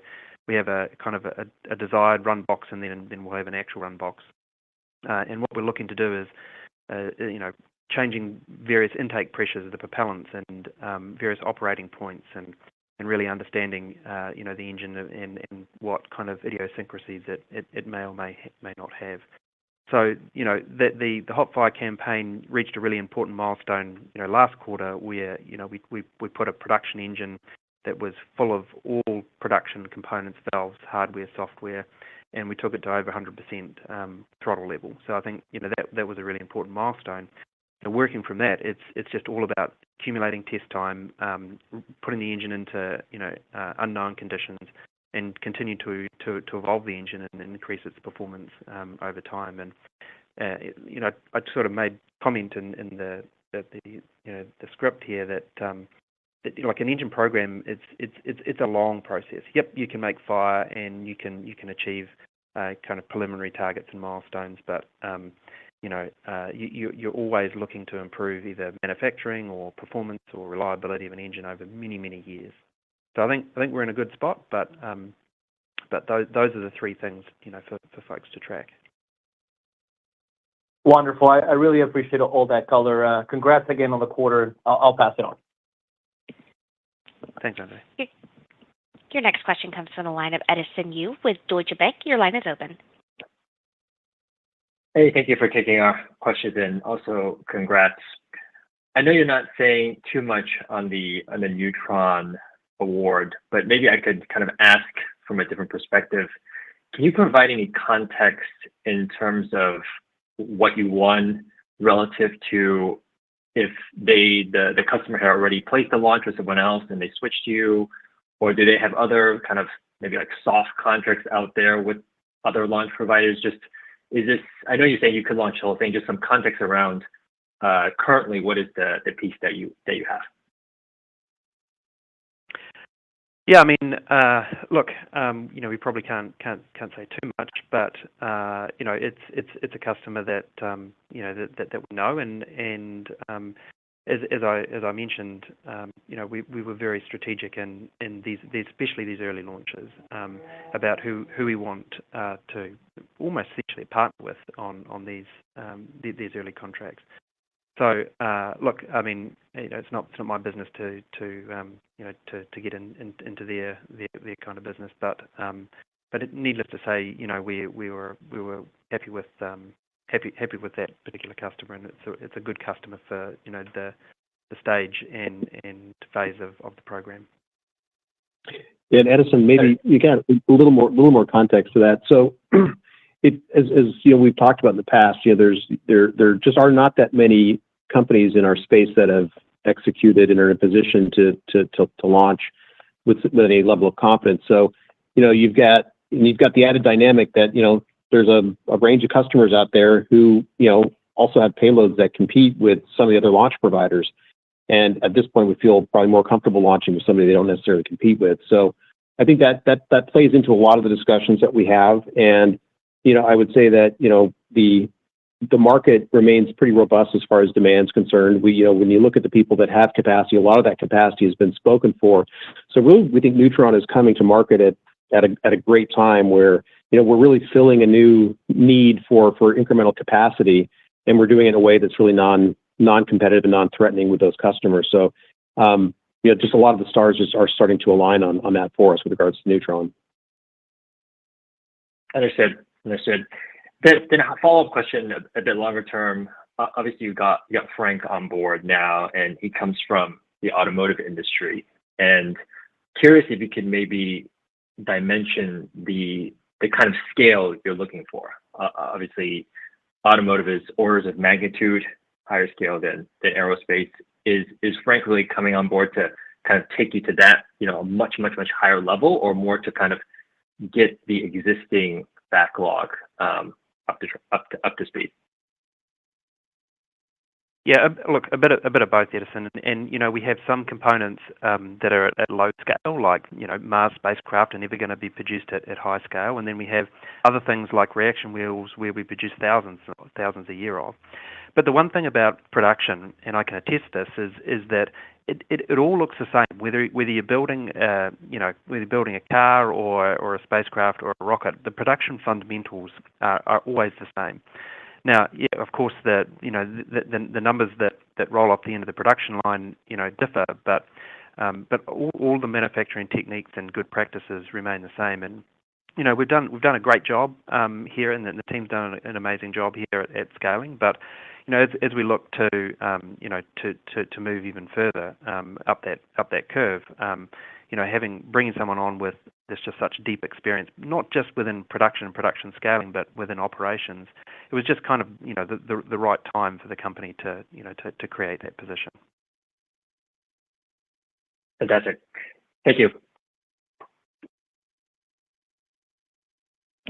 we have a kind of a desired run box, and then we'll have an actual run box. And what we're looking to do is changing various intake pressures of the propellants and various operating points and really understanding the engine and what kind of idiosyncrasies it may or may not have. So the hot fire campaign reached a really important milestone last quarter where we put a production engine that was full of all production components, valves, hardware, software, and we took it to over 100% throttle level. So I think that was a really important milestone. So working from that, it's just all about accumulating test time, putting the engine into unknown conditions, and continue to evolve the engine and increase its performance over time. And I sort of made comment in the script here that like an engine program, it's a long process. Yep, you can make fire and you can achieve kind of preliminary targets and milestones, but you're always looking to improve either manufacturing or performance or reliability of an engine over many years. So I think we're in a good spot, but those are the three things for folks to track. Wonderful. I really appreciate all that color. Congrats again on the quarter. I'll pass it on. Thanks, Andre. Your next question comes from the line of Edison Yu with Deutsche Bank. Your line is open. Hey, thank you for taking our questions, and also congrats. I know you're not saying too much on the Neutron award, but maybe I could kind of ask from a different perspective. Can you provide any context in terms of what you won relative to if the customer had already placed the launch with someone else and they switched to you, or do they have other kind of maybe like soft contracts out there with other launch providers? Just is this? I know you're saying you could launch the whole thing. Just some context around currently, what is the piece that you have? Yeah, I mean, look, we probably can't say too much, but it's a customer that that we know, and as I mentioned, we were very strategic in these especially these early launches about who we want to almost essentially partner with on these early contracts. So look, I mean, it's not my business to get into their kind of business, but needless to say, we were happy with that particular customer, and it's a good customer for the stage and phase of the program. Yeah, and Edison, maybe you got a little more context to that. So, as we've talked about in the past, there just are not that many companies in our space that have executed and are in a position to launch with any level of confidence. So, you've got the added dynamic that there's a range of customers out there who also have payloads that compete with some of the other launch providers. And at this point, we feel probably more comfortable launching with somebody they don't necessarily compete with. So I think that plays into a lot of the discussions that we have. And I would say that the market remains pretty robust as far as demand is concerned. When you look at the people that have capacity, a lot of that capacity has been spoken for. So really, we think Neutron is coming to market at a great time where we're really filling a new need for incremental capacity, and we're doing it in a way that's really non-competitive and non-threatening with those customers. So just a lot of the stars just are starting to align on that for us with regards to Neutron. Understood. Then a follow-up question, a bit longer term. Obviously, you got Frank on board now, and he comes from the automotive industry. And curious if you could maybe dimension the kind of scale you're looking for. Obviously, automotive is orders of magnitude higher scale than aerospace. Is Frank really coming on board to kind of take you to that much higher level, or more to kind of get the existing backlog up to speed? Yeah, look, a bit of both, Edison, and we have some components that are at low scale, like Mars spacecraft are never going to be produced at high scale, and then we have other things like reaction wheels where we produce thousands a year of. But the one thing about production, and I can attest this, is that it all looks the same, whether you're building a car or a spacecraft or a rocket. The production fundamentals are always the same. Now, yeah, of course, the numbers that roll off the end of the production line differ, but all the manufacturing techniques and good practices remain the same. And we've done a great job here, and the team's done an amazing job here at scaling. But as we look to move even further up that curve, bringing someone on with there's just such deep experience, not just within production and production scaling, but within operations. It was just kind of, the right time for the company to create that position. Fantastic. Thank you.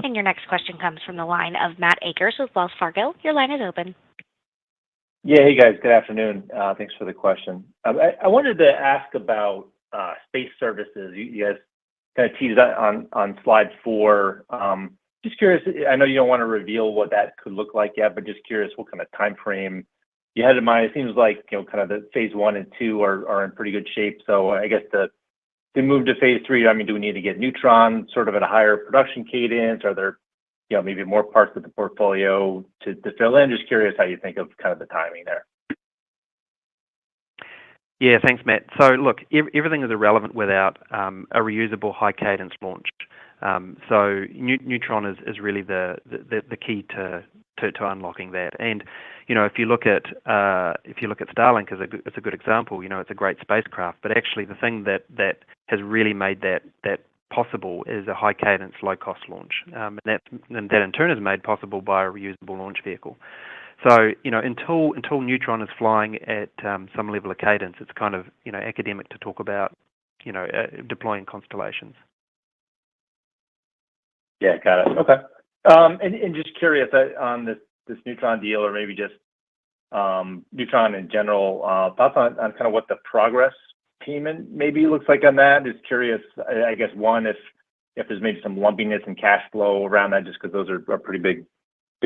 And your next question comes from the line of Matt Akers with Wells Fargo. Your line is open. Yeah, hey guys, good afternoon. Thanks for the question. I wanted to ask about space services. You guys kind of teased that on slide 4. Just curious, I know you don't want to reveal what that could look like yet, but just curious what kind of time frame you had in mind. It seems like, kind of the phase 1 and 2 are in pretty good shape. So I guess to move to phase 3, do we need to get Neutron sort of at a higher production cadence? Are there, maybe more parts of the portfolio to fill in? Just curious how you think of kind of the timing there. Yeah, thanks, Matt. So look, everything is irrelevant without a reusable high cadence launch. So Neutron is really the key to unlocking that. And if you look at Starlink as a good example, it's a great spacecraft. But actually, the thing that has really made that possible is a high cadence, low cost launch, and that in turn is made possible by a reusable launch vehicle. So until Neutron is flying at some level of cadence, it's kind of academic to talk about deploying constellations. Yeah, got it. Okay. And just curious on this Neutron deal, or maybe just Neutron in general, thoughts on kind of what the progress payment maybe looks like on that. Just curious, I guess, one, if there's maybe some lumpiness in cash flow around that, just because those are pretty big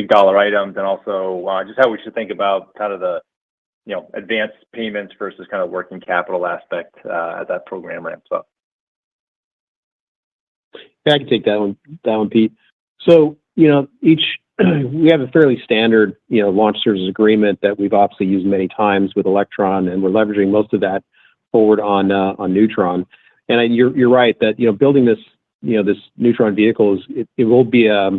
dollar items, and also just how we should think about kind of the advanced payments versus kind of working capital aspect as that program ramps up. Yeah, I can take that one, Pete. So, we have a fairly standard, launch services agreement that we've obviously used many times with Electron, and we're leveraging most of that forward on Neutron. And you're right that, building this, this Neutron vehicle it will be a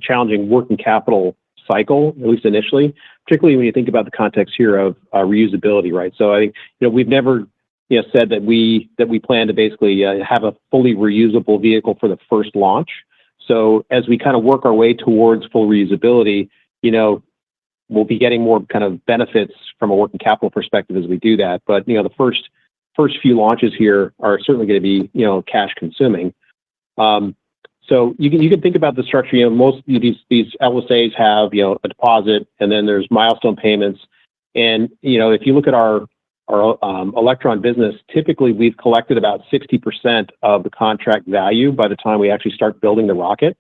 challenging working capital cycle, at least initially, particularly when you think about the context here of reusability, right? So I think, we've never said that we plan to basically have a fully reusable vehicle for the first launch. So as we kind of work our way towards full reusability, we'll be getting more kind of benefits from a working capital perspective as we do that. But the first few launches here are certainly going to be cash consuming. So you can think about the structure. Most of these LSAs have a deposit, and then there's milestone payments. And if you look at our Electron business, typically we've collected about 60% of the contract value by the time we actually start building the rocket.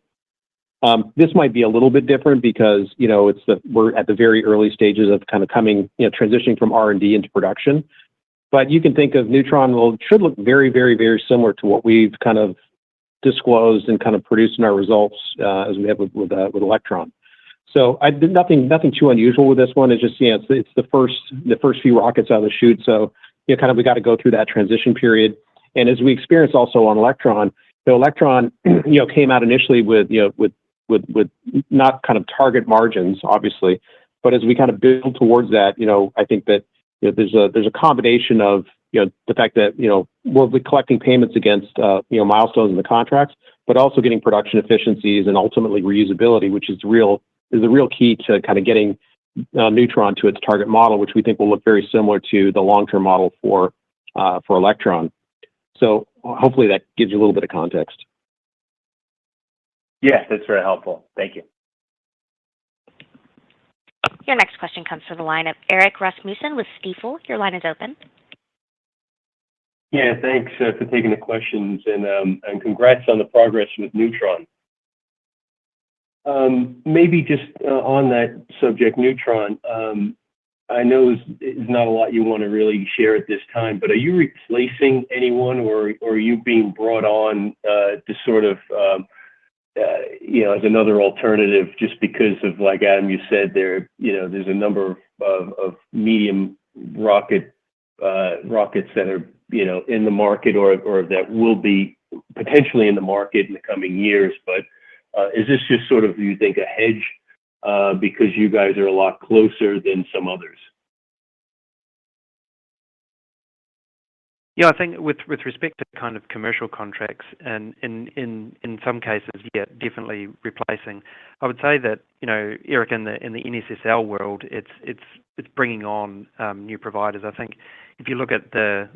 This might be a little bit different because we're at the very early stages of kind of transitioning from R&D into production. But you can think of Neutron should look very, very, very similar to what we've kind of disclosed and kind of produced in our results as we have with Electron. So I did nothing too unusual with this one. It's just it's the first few rockets out of the chute. So kind of we got to go through that transition period. And as we experienced also on Electron, Electron came out initially with not kind of target margins, obviously, but as we kind of build towards that, I think that there's a combination of the fact that we'll be collecting payments against milestones in the contracts, but also getting production efficiencies and ultimately reusability, which is the real key to kind of getting Neutron to its target model, which we think will look very similar to the long-term model for Electron. So hopefully that gives you a little bit of context. Yes, that's very helpful. Thank you. Your next question comes from the line of Eric Rasmussen with Stifel. Your line is open. Yeah, thanks for taking the questions, and congrats on the progress with Neutron. Maybe just on that subject, Neutron, I know there's not a lot you want to really share at this time, but are you replacing anyone, or are you being brought on to sort of, as another alternative, just because of, like Adam, you said, there's a number of medium rockets that are, in the market or that will be potentially in the market in the coming years. But is this just sort of, you think, a hedge because you guys are a lot closer than some others? Yeah, I think with respect to kind of commercial contracts, and in some cases, yeah, definitely replacing. I would say that, Eric, in the NSSL world, it's bringing on new providers. I think if you look at the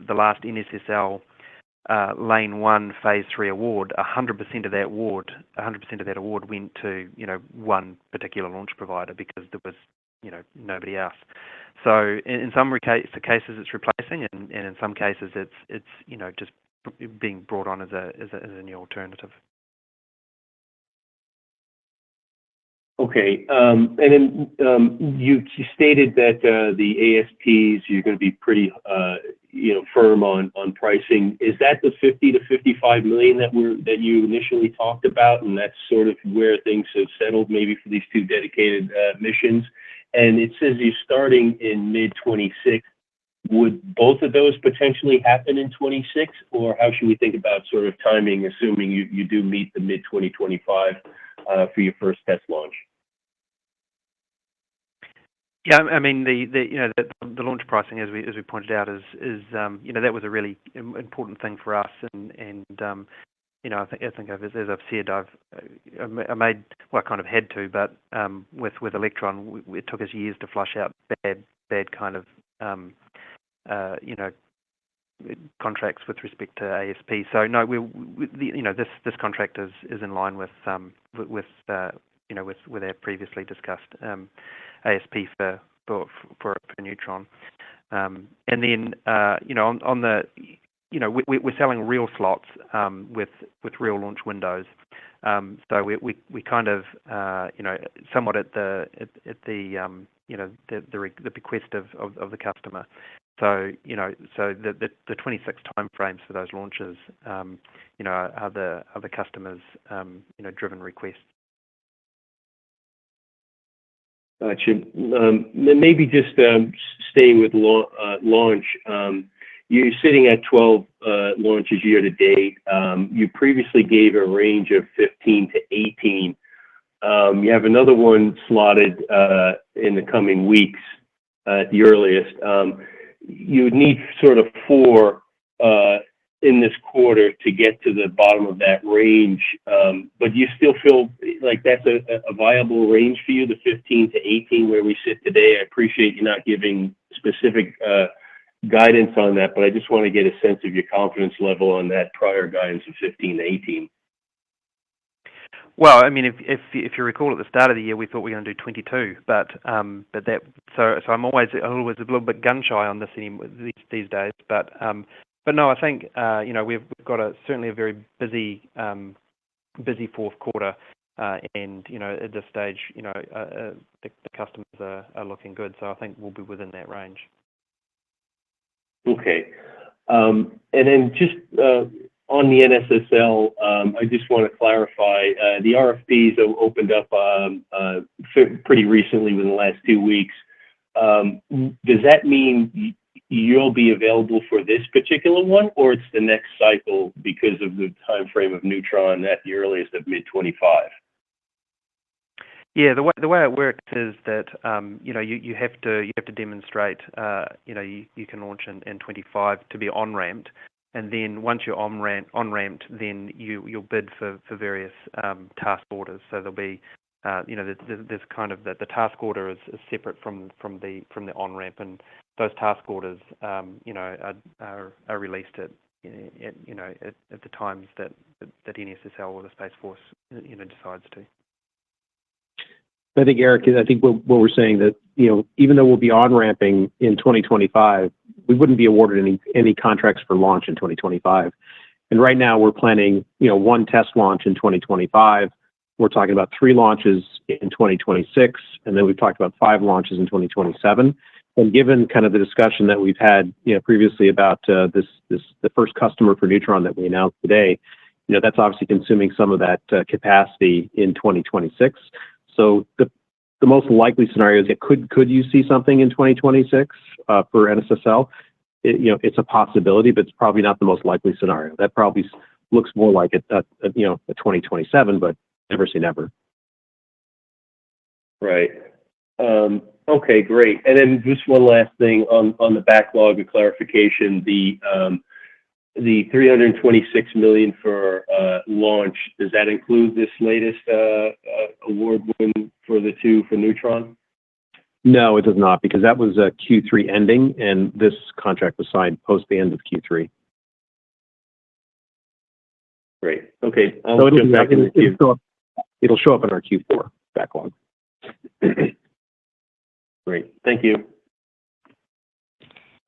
last NSSL Lane 1 Phase 3 award, 100% of that award went to one particular launch provider because there was nobody else. So in some cases it's replacing, and in some cases it's just being brought on as a new alternative. Okay, and then you stated that the ASPs, you're going to be pretty firm on pricing. Is that the 50 to 55 million that you initially talked about, and that's sort of where things have settled maybe for these two dedicated missions? And it says you're starting in mid-26. Would both of those potentially happen in 26, or how should we think about sort of timing, assuming you do meet the mid-2025 for your first test launch? Yeah, I mean the launch pricing, as we pointed out, is that was a really important thing for us, and I think as I've said, I made, well, I kind of had to, but with Electron, it took us years to flush out bad kind of contracts with respect to ASP. So no, this contract is in line with our previously discussed ASP for Neutron, and then on the we're selling real slots with real launch windows. So we kind of somewhat at the bequest of the customer. So so the 26 timeframes for those launches are the customers driven requests. Gotcha. Maybe just staying with launch. You're sitting at 12 launches year to date. You previously gave a range of 15 to 18. You have another one slotted in the coming weeks at the earliest. You would need sort of 4 in this quarter to get to the bottom of that range. But do you still feel like that's a viable range for you, the 15 to 18 where we sit today? I appreciate you not giving specific guidance on that, but I just want to get a sense of your confidence level on that prior guidance of 15 to 18. Well, I mean, if you recall at the start of the year, we thought we were going to do 22, but that so I'm always a little bit gun shy on this these days. But no, I think we've got certainly a very busy fourth quarter, and at this stage, the customers are looking good, so I think we'll be within that range. Okay, and then just on the NSSL, I just want to clarify the RFPs opened up pretty recently within the last 2 weeks. Does that mean you'll be available for this particular one, or it's the next cycle because of the time frame of Neutron at the earliest of mid-25? Yeah, the way it works is that you have to demonstrate you can launch in 25 to be on ramped, and then once you're on ramped, then you'll bid for various task orders. So there'll be there's kind of the task order is separate from the on ramp, and those task orders are released at the times that NSSL or the Space Force decides to. I think, Eric, what we're saying that, even though we'll be on-ramping in 2025, we wouldn't be awarded any contracts for launch in 2025. And right now we're planning, one test launch in 2025. We're talking about 3 launches in 2026, and then we've talked about 5 launches in 2027. And given kind of the discussion that we've had, previously about the first customer for Neutron that we announced today, that's obviously consuming some of that capacity in 2026. So the most likely scenario is could you see something in 2026 for NSSL? It's a possibility, but it's probably not the most likely scenario. That probably looks more like a 2027, but never say never. Right. Okay, great. And then just one last thing on the backlog of clarification, the $326 million for launch, does that include this latest award win for the two for Neutron? No, it does not, because that was a Q3 ending, and this contract was signed post the end of Q3. Great. Okay. So it'll show up in our Q4 backlog. Great. Thank you.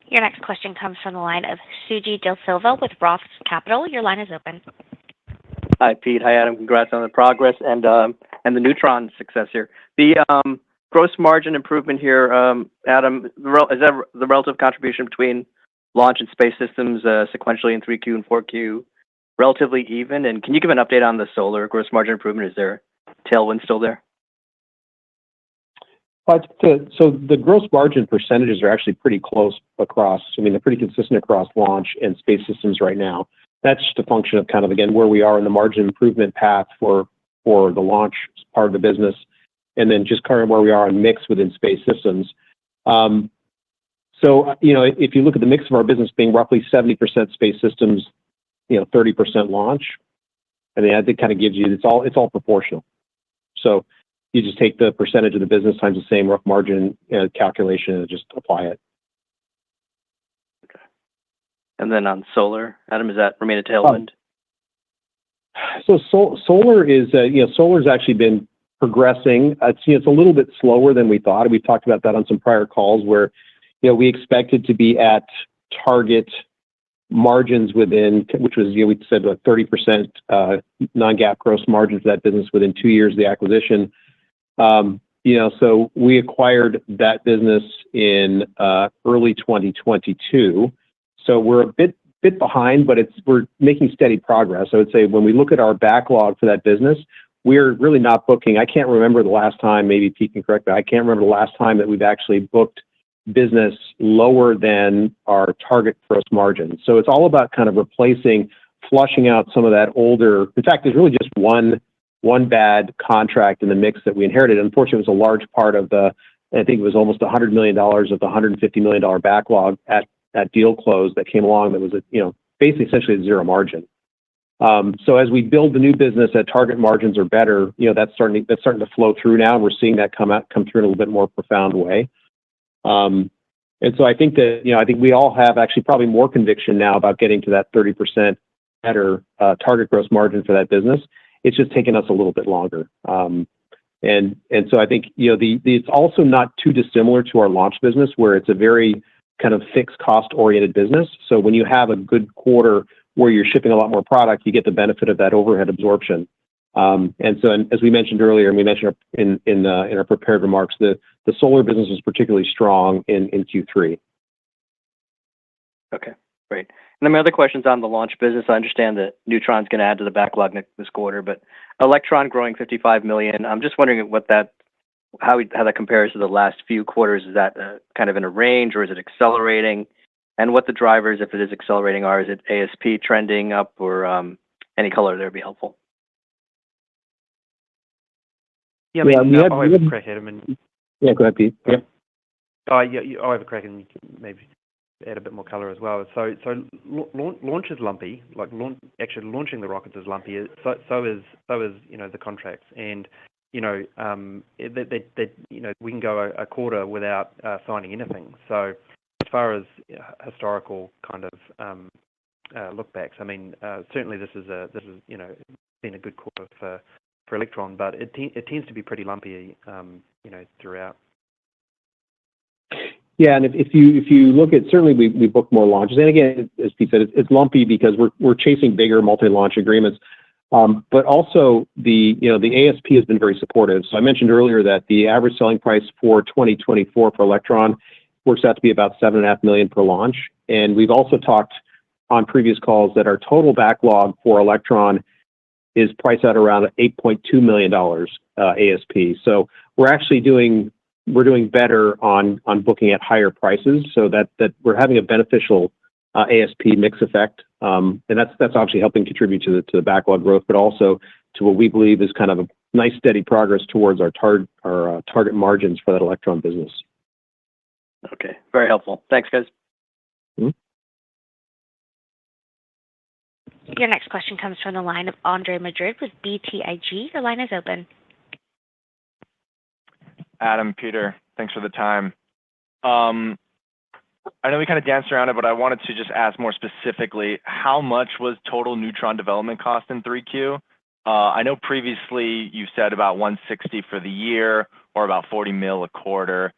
Your next question comes from the line of Suji Desilva with Roth Capital. Your line is open. Hi, Pete. Hi, Adam. Congrats on the progress and the Neutron success here. The gross margin improvement here, Adam, is that the relative contribution between launch and space systems sequentially in 3Q and 4Q relatively even? And can you give an update on the solar gross margin improvement? Is there tailwind still there? So the gross margin percentages are actually pretty close across. I mean, they're pretty consistent across launch and space systems right now. That's just a function of kind of, again, where we are in the margin improvement path for the launch part of the business, and then just kind of where we are in mix within space systems. So, if you look at the mix of our business being roughly 70% space systems, 30% launch, I mean, I think kind of gives you, it's all proportional. So you just take the percentage of the business times the same rough margin calculation and just apply it. Okay. And then on solar, Adam, does that remain a tailwind? So solar has actually been progressing. It's a little bit slower than we thought. We've talked about that on some prior calls where, we expected to be at target margins within, which was, we said about 30% non-GAAP gross margin for that business within 2 years of the acquisition. So we acquired that business in early 2022. So we're a bit behind, but we're making steady progress. I would say when we look at our backlog for that business, we're really not booking. I can't remember the last time, maybe Pete can correct me, I can't remember the last time that we've actually booked business lower than our target gross margin. So it's all about kind of flushing out some of that older. In fact, there's really just one bad contract in the mix that we inherited. Unfortunately, it was a large part of I think it was almost $100 million of the $150 million backlog at deal close that came along that was basically essentially at zero margin. So as we build the new business at target margins or better, that's starting to flow through now. And we're seeing that come through in a little bit more profound way. And so I think that, I think we all have actually probably more conviction now about getting to that 30% better target gross margin for that business. It's just taken us a little bit longer. And so I think, it's also not too dissimilar to our launch business where it's a very kind of fixed cost oriented business. So when you have a good quarter where you're shipping a lot more product, you get the benefit of that overhead absorption. And as we mentioned earlier, and we mentioned in our prepared remarks, the solar business was particularly strong in Q3. Okay, great. And then my other question's on the launch business. I understand that Neutron's going to add to the backlog this quarter, but Electron growing $55 million. I'm just wondering how that compares to the last few quarters. Is that kind of in a range, or is it accelerating? And what the drivers, if it is accelerating, are? Is it ASP trending up, or any color there would be helpful? Yeah, I'll have a crack at him. Yeah, go ahead, Pete. Yeah. I'll have a crack and maybe add a bit more color as well. So launch is lumpy. Like actually launching the rockets is lumpy. So is the contracts, and we can go a quarter without signing anything. So as far as historical kind of look backs, I mean certainly this is been a good quarter for Electron, but it tends to be pretty lumpy throughout. Yeah, and if you look at, certainly we book more launches, and again, as Pete said, it's lumpy because we're chasing bigger multi-launch agreements, but also the ASP has been very supportive. So I mentioned earlier that the average selling price for 2024 for Electron works out to be about $7.5 million per launch, and we've also talked on previous calls that our total backlog for Electron is priced at around $8.2 million ASP. So we're actually doing better on booking at higher prices, so that we're having a beneficial ASP mix effect, and that's obviously helping contribute to the backlog growth, but also to what we believe is kind of nice steady progress towards our target margins for that Electron business. Okay, very helpful. Thanks, guys. Mm-hmm. Your next question comes from the line of Andre Madrid with BTIG. Your line is open. Adam, Peter, thanks for the time. I know we kind of danced around it, but I wanted to just ask more specifically, how much was total Neutron development cost in 3Q? I know previously you said about 160 for the year or about 40 mil a quarter.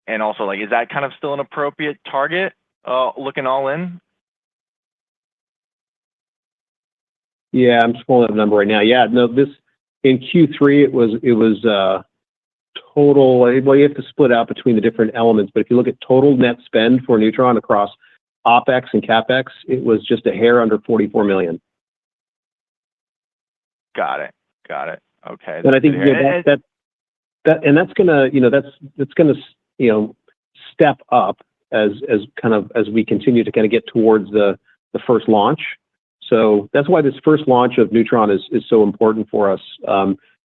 And also, like, is that kind of still an appropriate target, looking all in? Yeah, I'm just pulling up the number right now. Yeah, no, this in Q3 it was total. Well, you have to split out between the different elements, but if you look at total net spend for Neutron across OpEx and CapEx, it was just a hair under 44 million. Got it. Okay. And I think that's gonna step up as we continue to kind of get towards the first launch. So that's why this first launch of Neutron is so important for us,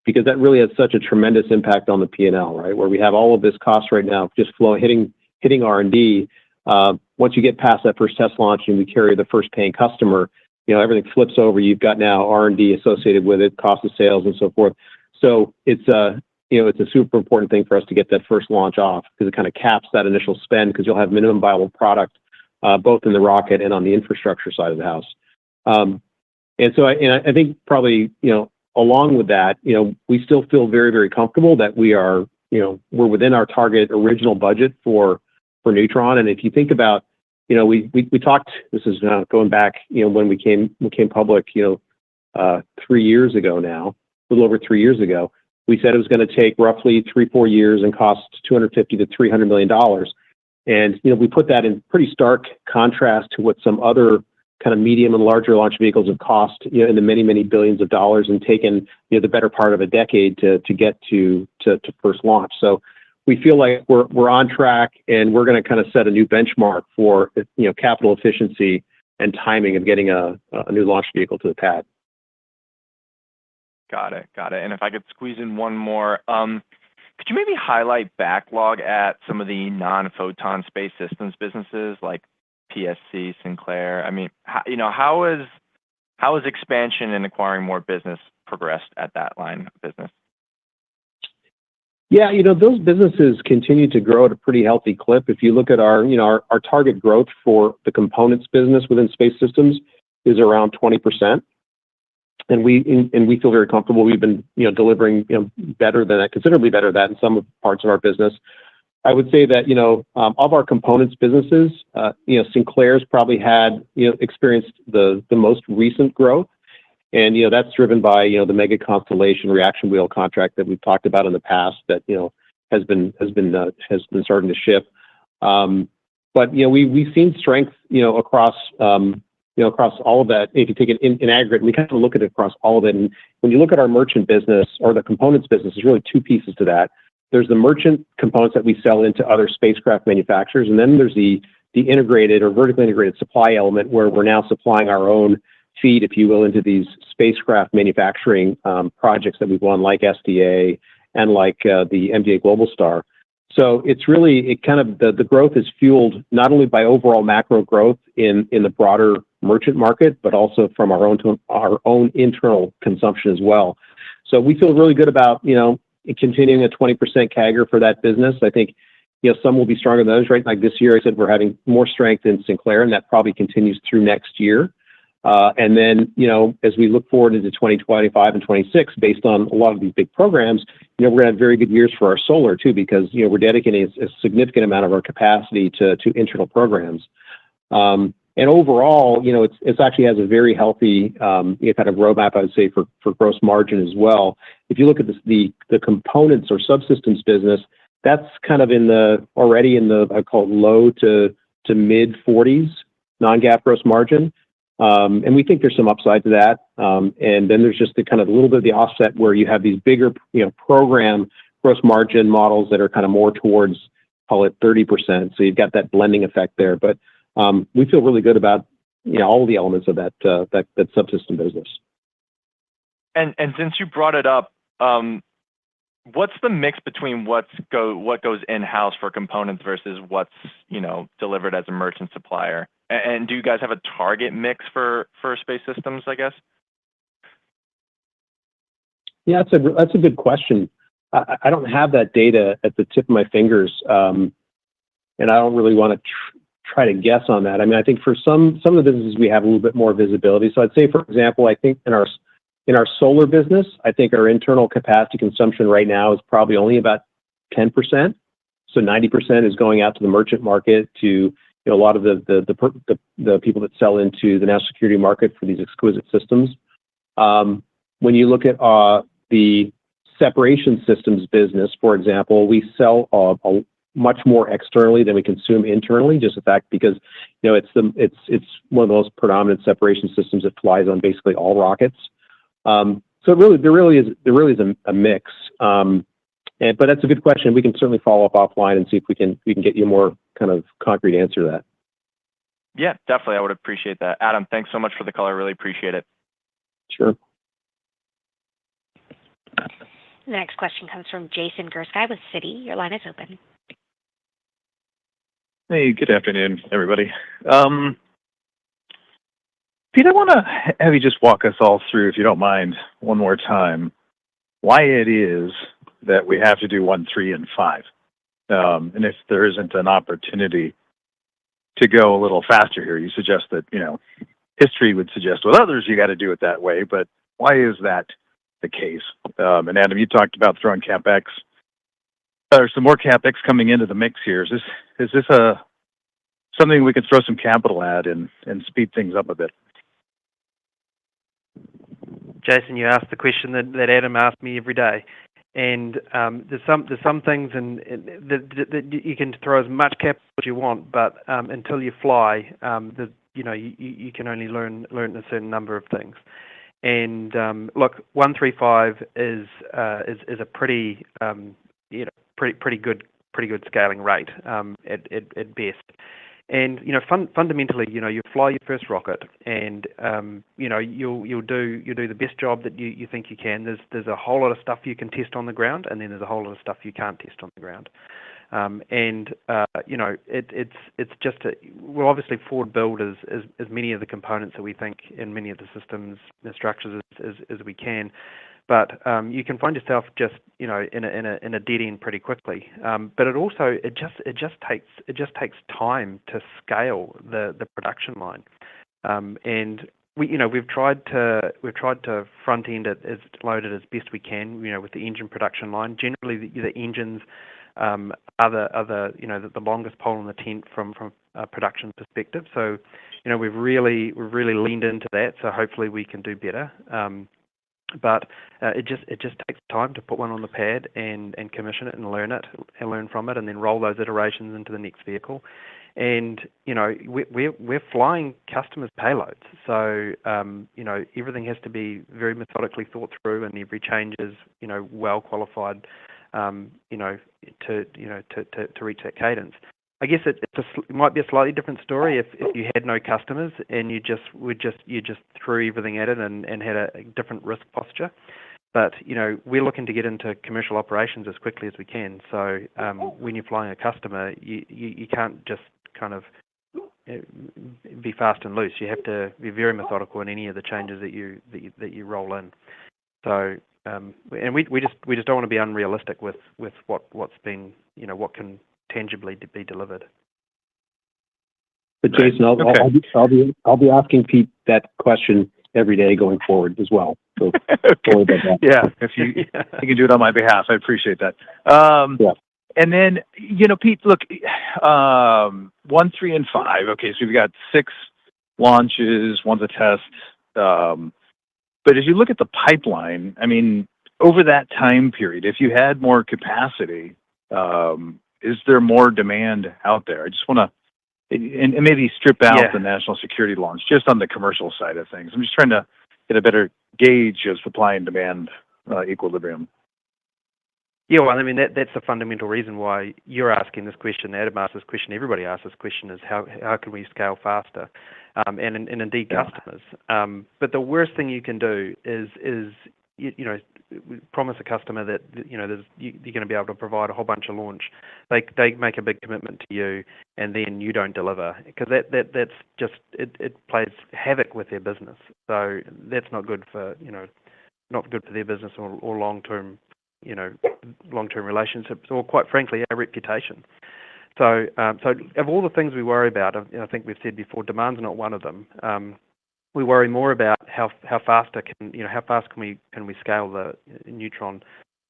because that really has such a tremendous impact on the P&L, right? Where we have all of this cost right now just hitting R&D. Once you get past that first test launch and we carry the first paying customer, everything flips over. You've got now R&D associated with it, cost of sales, and so forth. So it's a super important thing for us to get that first launch off, because it kind of caps that initial spend, because you'll have minimum viable product both in the rocket and on the infrastructure side of the house. And so I think probably along with that, we still feel very, very comfortable that we're within our target original budget for Neutron. And if you think about, we talked, this is going back, when we came public, 3 years ago now, a little over 3 years ago, we said it was going to take roughly 3-4 years and cost $250 to $300 million. And, we put that in pretty stark contrast to what some other kind of medium and larger launch vehicles have cost, in the many, many billions of dollars, and taken, the better part of a decade to get to first launch. So we feel like we're on track, and we're going to kind of set a new benchmark for, capital efficiency and timing of getting a new launch vehicle to the pad. Got it. And if I could squeeze in one more, could you maybe highlight backlog at some of the non-Photon space systems businesses like PSC, Sinclair? I mean, how is expansion and acquiring more business progressed at that line of business? Yeah, those businesses continue to grow at a pretty healthy clip. If you look at our target growth for the components business within space systems is around 20%. And we feel very comfortable. We've been, delivering, better than that, considerably better than that in some parts of our business. I would say that, of our components businesses, Sinclair's probably had, experienced the most recent growth. And, that's driven by, the Mega Constellation reaction wheel contract that we've talked about in the past that, has been starting to ship. But, we've seen strength, across all of that. If you take it in aggregate, we kind of look at it across all of it. And when you look at our merchant business or the components business, there's really two pieces to that. There's the merchant components that we sell into other spacecraft manufacturers, and then there's the integrated or vertically integrated supply element, where we're now supplying our own feed, if you will, into these spacecraft manufacturing projects that we've won, like SDA and like the MDA Globalstar. So it's really, the growth is fueled not only by overall macro growth in the broader merchant market, but also from our own internal consumption as well. So we feel really good about, continuing a 20% CAGR for that business. I think, some will be stronger than others, right? Like this year, I said we're having more strength in Sinclair, and that probably continues through next year. And then, as we look forward into 2025 and 26, based on a lot of these big programs, we're going to have very good years for our solar too, because, we're dedicating a significant amount of our capacity to internal programs. And overall, it's actually has a very healthy, kind of roadmap, I would say, for gross margin as well. If you look at the components or subsystems business, that's kind of already in the I call it low to mid 40s non-GAAP gross margin. And we think there's some upside to that. And then there's just the kind of a little bit of the offset where you have these bigger, program gross margin models that are kind of more towards, call it 30%. So you've got that blending effect there. But we feel really good about, all the elements of that subsystem business. And since you brought it up, what's the mix between what goes in-house for components versus what's, delivered as a merchant supplier? And do you guys have a target mix for space systems, I guess? Yeah, that's a good question. I don't have that data at the tip of my fingers, and I don't really want to try to guess on that. I mean, I think for some of the businesses we have a little bit more visibility. So I'd say, for example, I think in our solar business, I think our internal capacity consumption right now is probably only about 10%. So 90% is going out to the merchant market, to a lot of the people that sell into the national security market for these exquisite systems. When you look at the separation systems business, for example, we sell a much more externally than we consume internally. Just the fact because it's one of the most predominant separation systems that flies on basically all rockets. So there really is a mix. But that's a good question. We can certainly follow up offline and see if we can get you a more kind of concrete answer to that. Yeah, definitely. I would appreciate that. Adam, thanks so much for the call. I really appreciate it. Sure. The next question comes from Jason Gursky with Citi. Your line is open. Hey, good afternoon, everybody. Pete, I want to have you just walk us all through, if you don't mind, one more time, why it is that we have to do 1, 3, and 5. And if there isn't an opportunity to go a little faster here, you suggest that, history would suggest with others you got to do it that way, but why is that the case? And Adam, you talked about throwing CapEx. There's some more CapEx coming into the mix here. Is this something we could throw some capital at and speed things up a bit? Jason, you asked the question that Adam asked me every day, and there's some things that you can throw as much capital as you want, but until you fly, you can only learn a certain number of things. And look, 135 is a pretty good scaling rate at best. And fundamentally, you fly your first rocket, and you'll do the best job that you think you can. There's a whole lot of stuff you can test on the ground, and then there's a whole lot of stuff you can't test on the ground. It's just we'll obviously forward build as many of the components that we think in many of the systems and structures as we can. But you can find yourself just in a dead end pretty quickly. But it just takes time to scale the production line. And we've tried to front end it as loaded as best we can. With the engine production line, generally the engines are the longest pole in the tent from a production perspective. So we've really leaned into that. So hopefully we can do better. But it just takes time to put one on the pad and commission it and learn from it, and then roll those iterations into the next vehicle. And we're flying customers' payloads, so everything has to be very methodically thought through, and every change is well qualified to reach that cadence. I guess it might be a slightly different story if you had no customers and you just threw everything at it and had a different risk posture. But we're looking to get into commercial operations as quickly as we can. So when you're flying a customer, you can't just kind of be fast and loose. You have to be very methodical in any of the changes that you roll in. So and we just don't want to be unrealistic with what's been what can tangibly be delivered. But Jason, I'll be asking Pete that question every day going forward as well. So sorry about that. Yeah, if you can do it on my behalf, I appreciate that. Yeah. And then Pete, look, 1, 3, and 5. Okay, so we've got 6 launches, one's a test. But as you look at the pipeline, I mean, over that time period, if you had more capacity, is there more demand out there? I just want to, and maybe strip out the national security launch, just on the commercial side of things. I'm just trying to get a better gauge of supply and demand equilibrium. Yeah, well, I mean, that's the fundamental reason why you're asking this question, Adam asked this question, everybody asks this question, is how can we scale faster? And indeed customers. But the worst thing you can do is we promise a customer that you're going to be able to provide a whole bunch of launch. They make a big commitment to you, and then you don't deliver, because that's just it plays havoc with their business. So that's not good for their business or long-term relationships, or quite frankly our reputation. So of all the things we worry about, I think we've said before, demand's not one of them. We worry more about how fast can we scale the Neutron,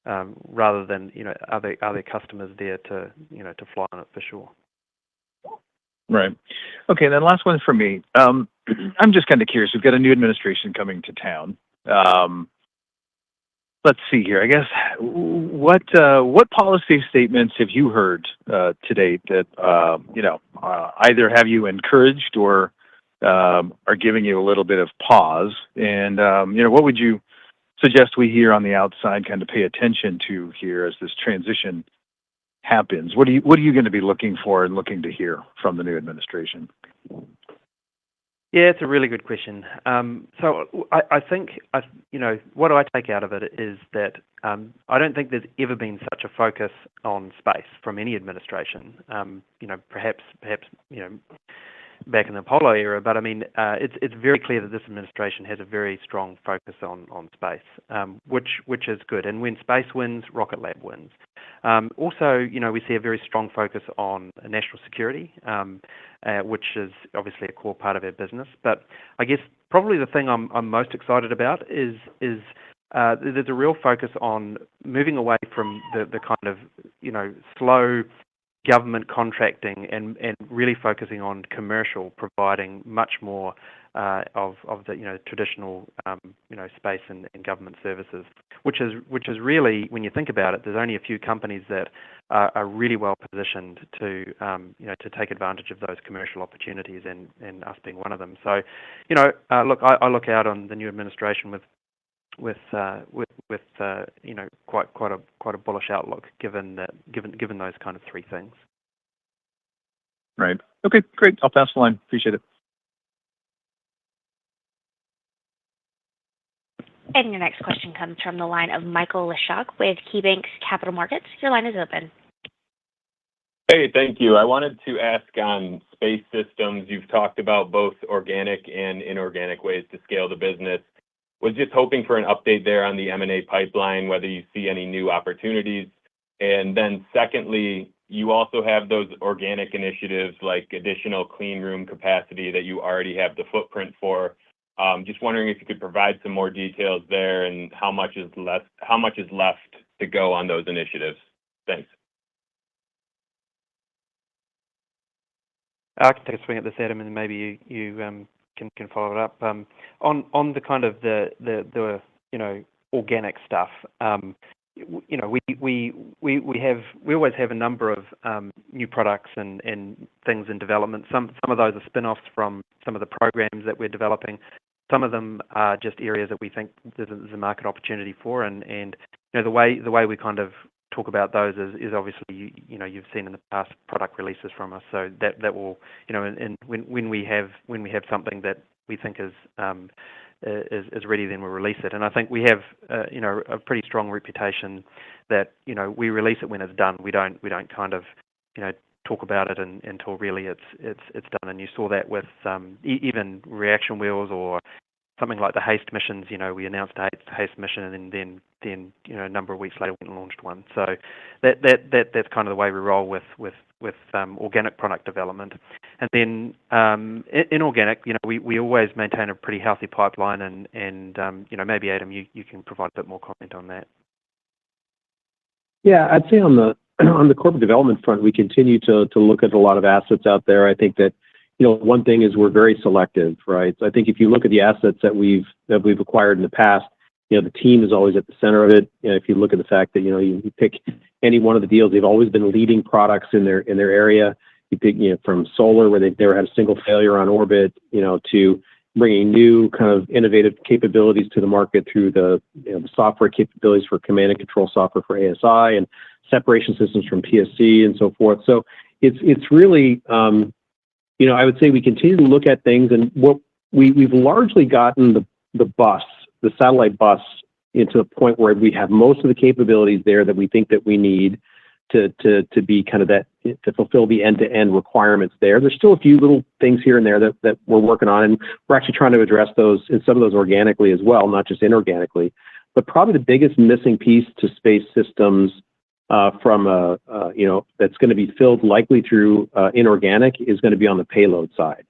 rather than are there customers there to fly on it for sure. Right. Okay. Then last one for me. I'm just kind of curious. We've got a new administration coming to town. Let's see here. I guess what policy statements have you heard to date that either have you encouraged or are giving you a little bit of pause? And what would you suggest we here on the outside kind of pay attention to here as this transition happens? What are you going to be looking for and looking to hear from the new administration? Yeah, it's a really good question. So I think what I take out of it is that I don't think there's ever been such a focus on space from any administration. Perhaps back in the Apollo era, but I mean it's very clear that this administration has a very strong focus on space, which is good. And when space wins, Rocket Lab wins. Also, we see a very strong focus on national security, which is obviously a core part of our business. But I guess probably the thing I'm most excited about is there's a real focus on moving away from the kind of slow government contracting and really focusing on commercial, providing much more of the traditional space and government services, which is really, when you think about it, there's only a few companies that are really well positioned to take advantage of those commercial opportunities, and us being one of them. So look, I look out on the new administration with quite a bullish outlook, given those kind of three things. Right. Okay, great. I'll pass the line. Appreciate it. And your next question comes from the line of Michael Leshock with KeyBanc Capital Markets. Your line is open. Hey, thank you. I wanted to ask on space systems. You've talked about both organic and inorganic ways to scale the business. Was just hoping for an update there on the M&A pipeline, whether you see any new opportunities. And then secondly, you also have those organic initiatives like additional clean room capacity that you already have the footprint for. Just wondering if you could provide some more details there and how much is left to go on those initiatives. Thanks. I can take a swing at this, Adam, and maybe you can follow it up. On the kind of the organic stuff, we always have a number of new products and things in development. Some of those are spin-offs from some of the programs that we're developing. Some of them are just areas that we think there's a market opportunity for, and the way we kind of talk about those is obviously you've seen in the past product releases from us. So that will and when we have something that we think is ready, then we'll release it. And I think we have a pretty strong reputation that we release it when it's done. We don't kind of talk about it until really it's done. And you saw that with even reaction wheels or something like the HASTE missions. We announced a HASTE mission, and then a number of weeks later we launched one. So that's kind of the way we roll with organic product development. And then inorganic, we always maintain a pretty healthy pipeline, and maybe Adam, you can provide a bit more comment on that. Yeah, I'd say on the corporate development front, we continue to look at a lot of assets out there. I think that one thing is we're very selective, right? So I think if you look at the assets that we've acquired in the past, the team is always at the center of it. If you look at the fact that you pick any one of the deals, they've always been leading products in their area. You pick from solar, where they've never had a single failure on orbit, to bringing new kind of innovative capabilities to the market through the software capabilities for command and control software for ASI and separation systems from PSC and so forth. So it's really I would say we continue to look at things, and what we've largely gotten the satellite bus into a point where we have most of the capabilities there that we think that we need to be kind of that, to fulfill the end-to-end requirements there. There's still a few little things here and there that we're working on, and we're actually trying to address those, and some of those organically as well, not just inorganically. But probably the biggest missing piece to space systems from that's going to be filled likely through inorganic is going to be on the payload side.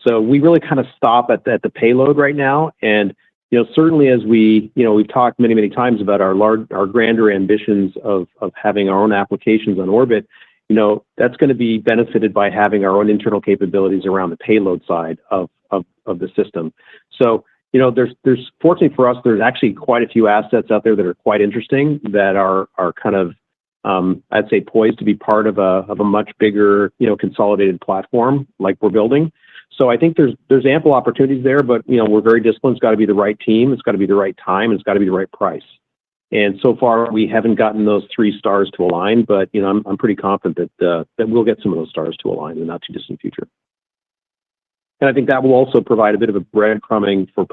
So we really kind of stop at the payload right now. And, certainly as we've talked many, many times about our grander ambitions of having our own applications on orbit, that's going to be benefited by having our own internal capabilities around the payload side of the system. So, there's fortunately for us, there's actually quite a few assets out there that are quite interesting that are kind of, I'd say, poised to be part of a much bigger, consolidated platform like we're building. So I think there's ample opportunities there, but we're very disciplined. It's got to be the right team, it's got to be the right time, and it's got to be the right price. And so far, we haven't gotten those 3 stars to align, but I'm pretty confident that we'll get some of those stars to align in the not too distant future. And I think that will also provide a bit of a breadcrumbing for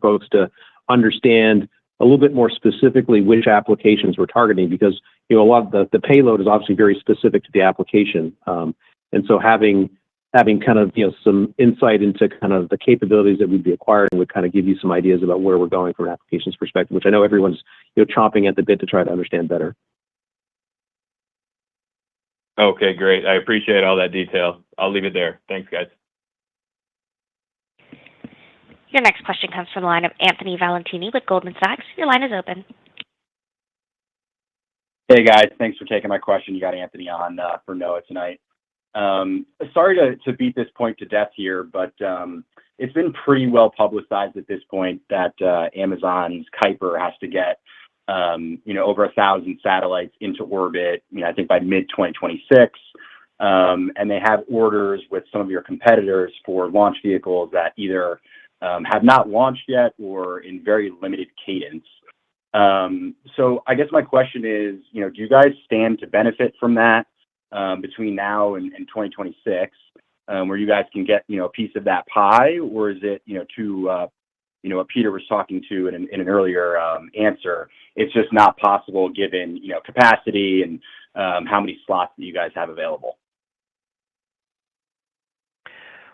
folks to understand a little bit more specifically which applications we're targeting, because a lot of the payload is obviously very specific to the application, and so having kind of some insight into kind of the capabilities that we'd be acquiring would kind of give you some ideas about where we're going from an applications perspective, which I know everyone's chomping at the bit to try to understand better. Okay, great. I appreciate all that detail. I'll leave it there. Thanks, guys. Your next question comes from the line of Anthony Valentini with Goldman Sachs. Your line is open. Hey, guys. Thanks for taking my question. You got Anthony on for Noah tonight. Sorry to beat this point to death here, but it's been pretty well publicized at this point that Amazon's Kuiper has to get over 1,000 satellites into orbit, I think by mid-2026. And they have orders with some of your competitors for launch vehicles that either have not launched yet or in very limited cadence. So I guess my question is, do you guys stand to benefit from that between now and 2026, where you guys can get, a piece of that pie? Or is it, what Peter was talking to in an earlier answer, it's just not possible given, capacity and how many slots that you guys have available?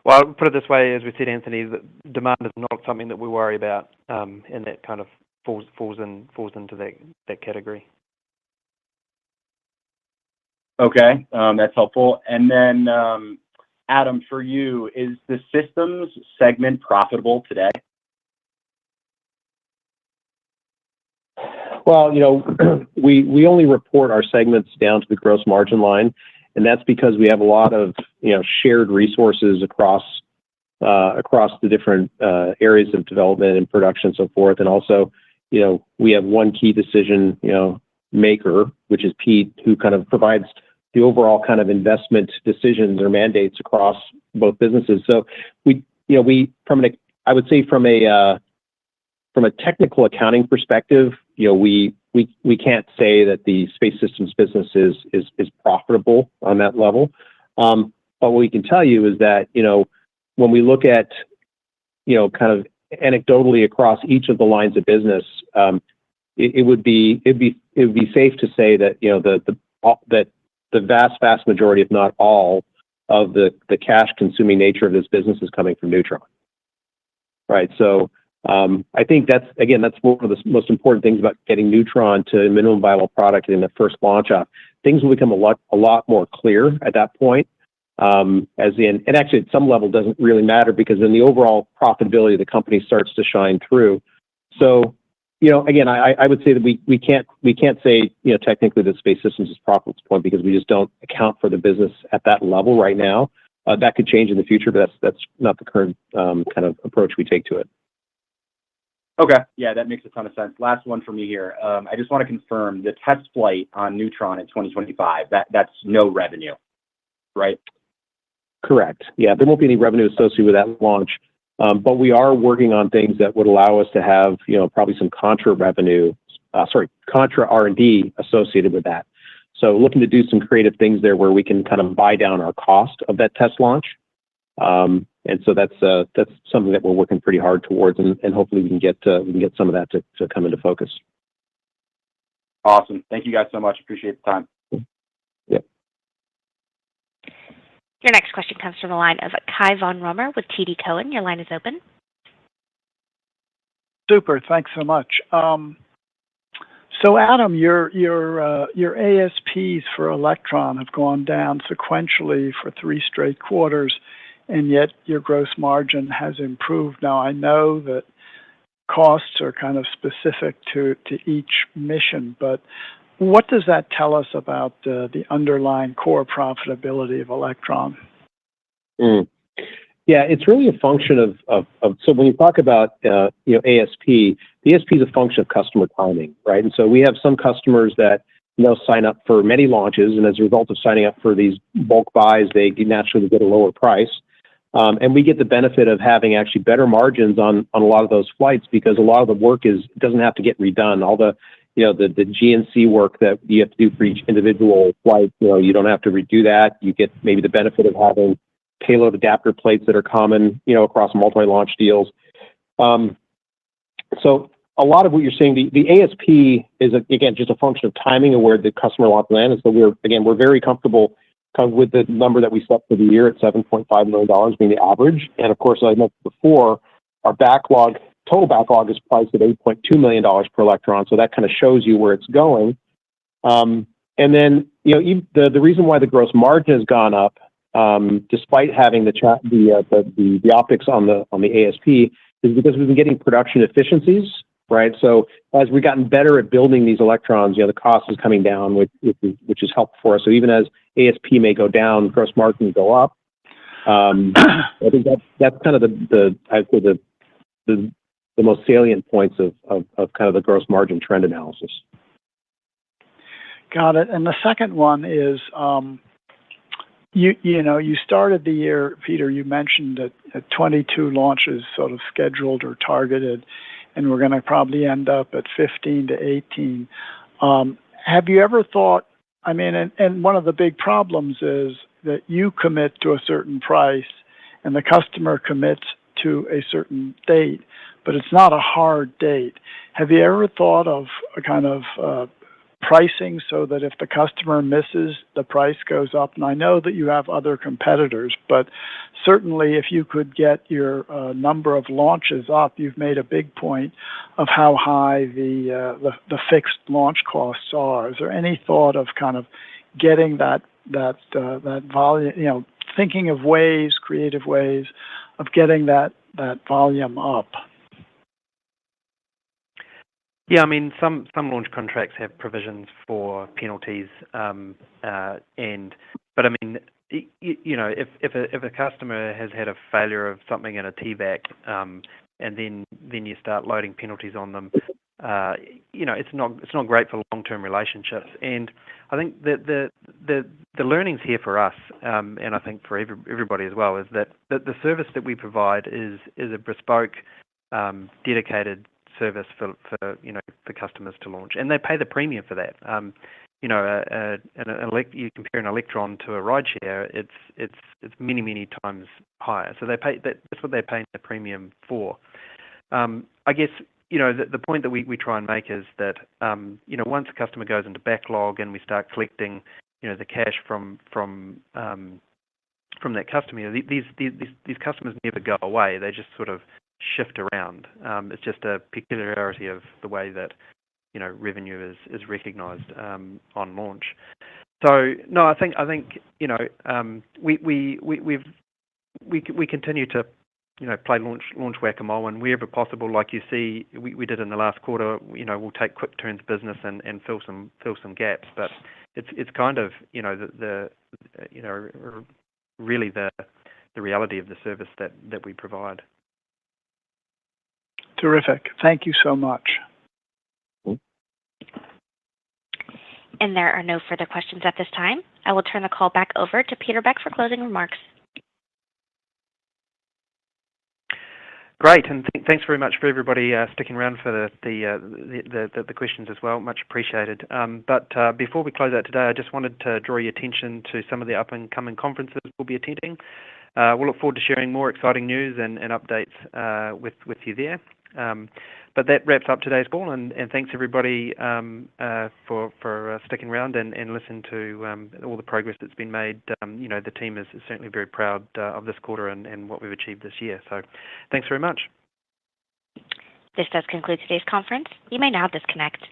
Well, I'll put it this way, as we said, Anthony, that demand is not something that we worry about, and that kind of falls into that category. Okay, that's helpful. And then, Adam, for you, is the systems segment profitable today? Well, we only report our segments down to the gross margin line, and that's because we have a lot of shared resources across the different areas of development and production and so forth. And also, we have one key decision maker, which is Pete, who kind of provides the overall kind of investment decisions or mandates across both businesses. So I would say from a technical accounting perspective, we can't say that the space systems business is profitable on that level. But what we can tell you is that when we look at kind of anecdotally across each of the lines of business, it would be safe to say that that the vast majority, if not all, of the cash consuming nature of this business is coming from Neutron. Right. So I think that's one of the most important things about getting Neutron to a minimum viable product in the first launch up. Things will become a lot more clear at that point. And actually at some level doesn't really matter, because then the overall profitability of the company starts to shine through. So, again, I would say that we can't say, technically that space systems is profitable at this point, because we just don't account for the business at that level right now. That could change in the future, but that's not the current kind of approach we take to it. Okay. Yeah, that makes a ton of sense. Last one for me here. I just want to confirm the test flight on Neutron in 2025, that's no revenue, right? Correct. Yeah, there won't be any revenue associated with that launch, but we are working on things that would allow us to have, probably some contra R&D associated with that. So looking to do some creative things there where we can kind of buy down our cost of that test launch. And so that's something that we're working pretty hard towards, and hopefully we can get some of that to come into focus. Awesome. Thank you guys so much. Appreciate the time. Your next question comes from the line of Kai von Romer with TD Cowen. Your line is open. Super. Thanks so much. So Adam, your ASPs for Electron have gone down sequentially for 3 straight quarters, and yet your gross margin has improved. Now, I know that costs are kind of specific to each mission, but what does that tell us about the underlying core profitability of Electron? Yeah, it's really a function of so when you talk about ASP, the ASP is a function of customer timing, right? And so we have some customers that sign up for many launches, and as a result of signing up for these bulk buys, they naturally get a lower price. And we get the benefit of having actually better margins on a lot of those flights because a lot of the work doesn't have to get redone. All the GNC work that you have to do for each individual flight, you don't have to redo that. You get maybe the benefit of having payload adapter plates that are common, across multi-launch deals. So a lot of what you're seeing, the ASP is again just a function of timing of where the customer wants to land. And so we're very comfortable kind of with the number that we set for the year at $7.5 million being the average. And of course, as I mentioned before, our total backlog is priced at $8.2 million per Electron. So that kind of shows you where it's going. And then, the reason why the gross margin has gone up, despite having the optics on the ASP, is because we've been getting production efficiencies, right? So as we've gotten better at building these Electrons, the cost is coming down, which is helpful for us. So even as ASP may go down, gross margin go up. I think that's kind of the most salient points of kind of the gross margin trend analysis. Got it. And the second one is, you started the year, Peter, you mentioned that 22 launches sort of scheduled or targeted, and we're going to probably end up at 15 to 18. Have you ever thought, and one of the big problems is that you commit to a certain price and the customer commits to a certain date, but it's not a hard date. Have you ever thought of a kind of pricing so that if the customer misses, the price goes up? And I know that you have other competitors, but certainly if you could get your number of launches up, you've made a big point of how high the fixed launch costs are. Is there any thought of kind of getting that volume, thinking of creative ways of getting that volume up? Yeah, some launch contracts have provisions for penalties, but if a customer has had a failure of something in a TVAC, and then you start loading penalties on them, it's not great for long-term relationships. And I think the learnings here for us, and I think for everybody as well, is that the service that we provide is a bespoke, dedicated service for customers to launch, and they pay the premium for that. You compare an Electron to a rideshare, it's many times higher. So that's what they're paying the premium for. I guess the point that we try and make is that once a customer goes into backlog and we start collecting the cash from that customer, these customers never go away. They just sort of shift around. It's just a peculiarity of the way that revenue is recognized on launch. So no, I think we continue to play launch whack-a-mole, and wherever possible, like you see we did in the last quarter, we'll take quick turns business and fill some gaps. But it's kind of really the reality of the service that we provide. Terrific. Thank you so much. And there are no further questions at this time. I will turn the call back over to Peter Beck for closing remarks. Great, and thanks very much for everybody sticking around for the questions as well. Much appreciated. But before we close out today, I just wanted to draw your attention to some of the up-and-coming conferences we'll be attending. We'll look forward to sharing more exciting news and updates with you there. But that wraps up today's call, and thanks everybody for sticking around and listen to all the progress that's been made. The team is certainly very proud of this quarter and what we've achieved this year. So thanks very much. This does conclude today's conference. You may now disconnect.